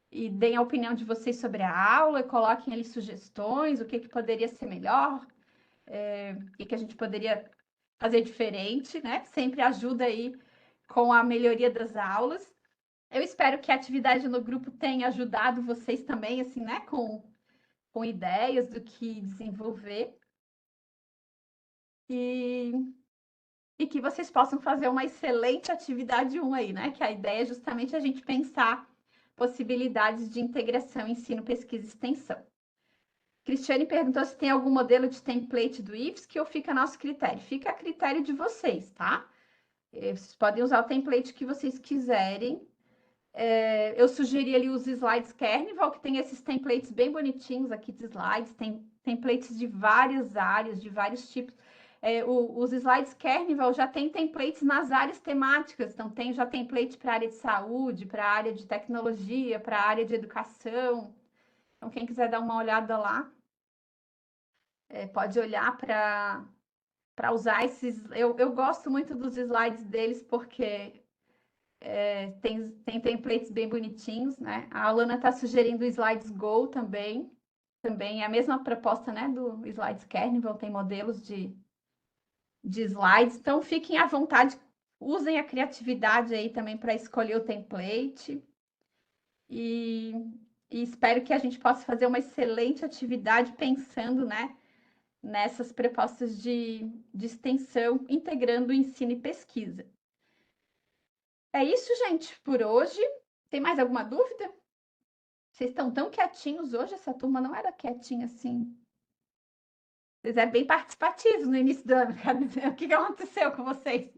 e deem a opinião de vocês sobre a aula, coloquem ali sugestões, o que poderia ser melhor, o que a gente poderia fazer diferente, né? Sempre ajuda aí com a melhoria das aulas. Eu espero que a atividade no grupo tenha ajudado vocês também, assim, né? Com ideias do que desenvolver. E que vocês possam fazer uma excelente atividade 1 aí, né? Que a ideia é justamente a gente pensar possibilidades de integração ensino, pesquisa e extensão. Cristiane perguntou se tem algum modelo de template do IFSC ou fica a nosso critério. Fica a critério de vocês, tá? Vocês podem usar o template que vocês quiserem. Eu sugeri ali os slides Carnival, que tem esses templates bem bonitinhos aqui de slides, tem templates de várias áreas, de vários tipos. Os slides Carnival já tem templates nas áreas temáticas, então tem já template para a área de saúde, para a área de tecnologia, para a área de educação. Então, quem quiser dar uma olhada lá, pode olhar para usar esses. Eu gosto muito dos slides deles, porque tem templates bem bonitinhos, né? A Alana está sugerindo o Slides Go também. Também é a mesma proposta, né, do Slides Carnival, tem modelos de slides. Então, fiquem à vontade, usem a criatividade aí também para escolher o template. E espero que a gente possa fazer uma excelente atividade pensando, né, nessas propostas de extensão, integrando o ensino e pesquisa. É isso, gente, por hoje. Tem mais alguma dúvida? Vocês estão tão quietinhos hoje? Essa turma não era quietinha assim. Vocês eram bem participativos no início do ano. O que aconteceu com vocês?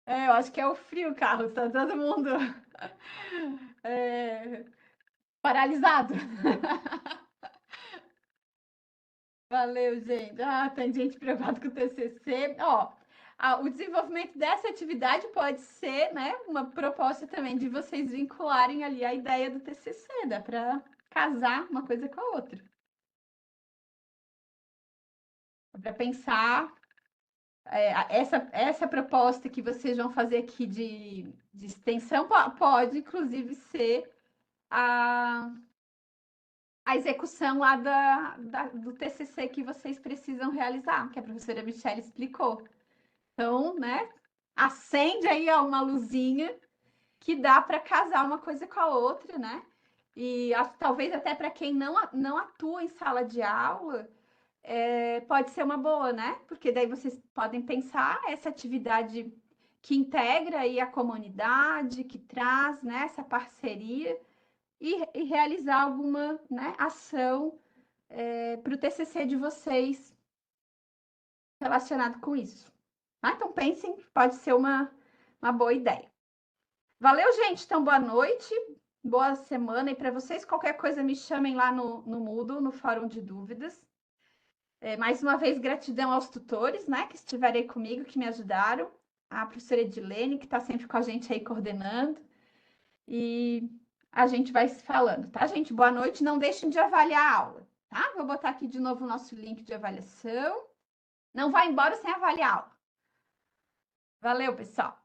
Eu acho que é o frio, Carlos. Está todo mundo paralisado. Valeu, gente. Tem gente preocupada com o TCC. O desenvolvimento dessa atividade pode ser, né, uma proposta também de vocês vincularem ali a ideia do TCC. Dá para casar uma coisa com a outra. Para pensar essa proposta que vocês vão fazer aqui de extensão pode, inclusive, ser a execução lá do TCC que vocês precisam realizar, que a professora Michelle explicou. Então, né, acende aí uma luzinha que dá para casar uma coisa com a outra, né? E talvez até para quem não atua em sala de aula, pode ser uma boa, né? Porque daí vocês podem pensar essa atividade que integra aí a comunidade, que traz, né, essa parceria e realizar alguma, né, ação para o TCC de vocês relacionado com isso. Então pensem, pode ser uma boa ideia. Valeu, gente. Então, boa noite, boa semana aí para vocês. Qualquer coisa me chamem lá no Moodle, no Fórum de Dúvidas. Mais uma vez, gratidão aos tutores, né, que estiveram aí comigo, que me ajudaram. A professora Edilene, que está sempre com a gente aí coordenando. E a gente vai se falando, tá, gente? Boa noite. Não deixem de avaliar a aula, tá? Vou botar aqui de novo o nosso link de avaliação. Não vá embora sem avaliar a aula. Valeu, pessoal.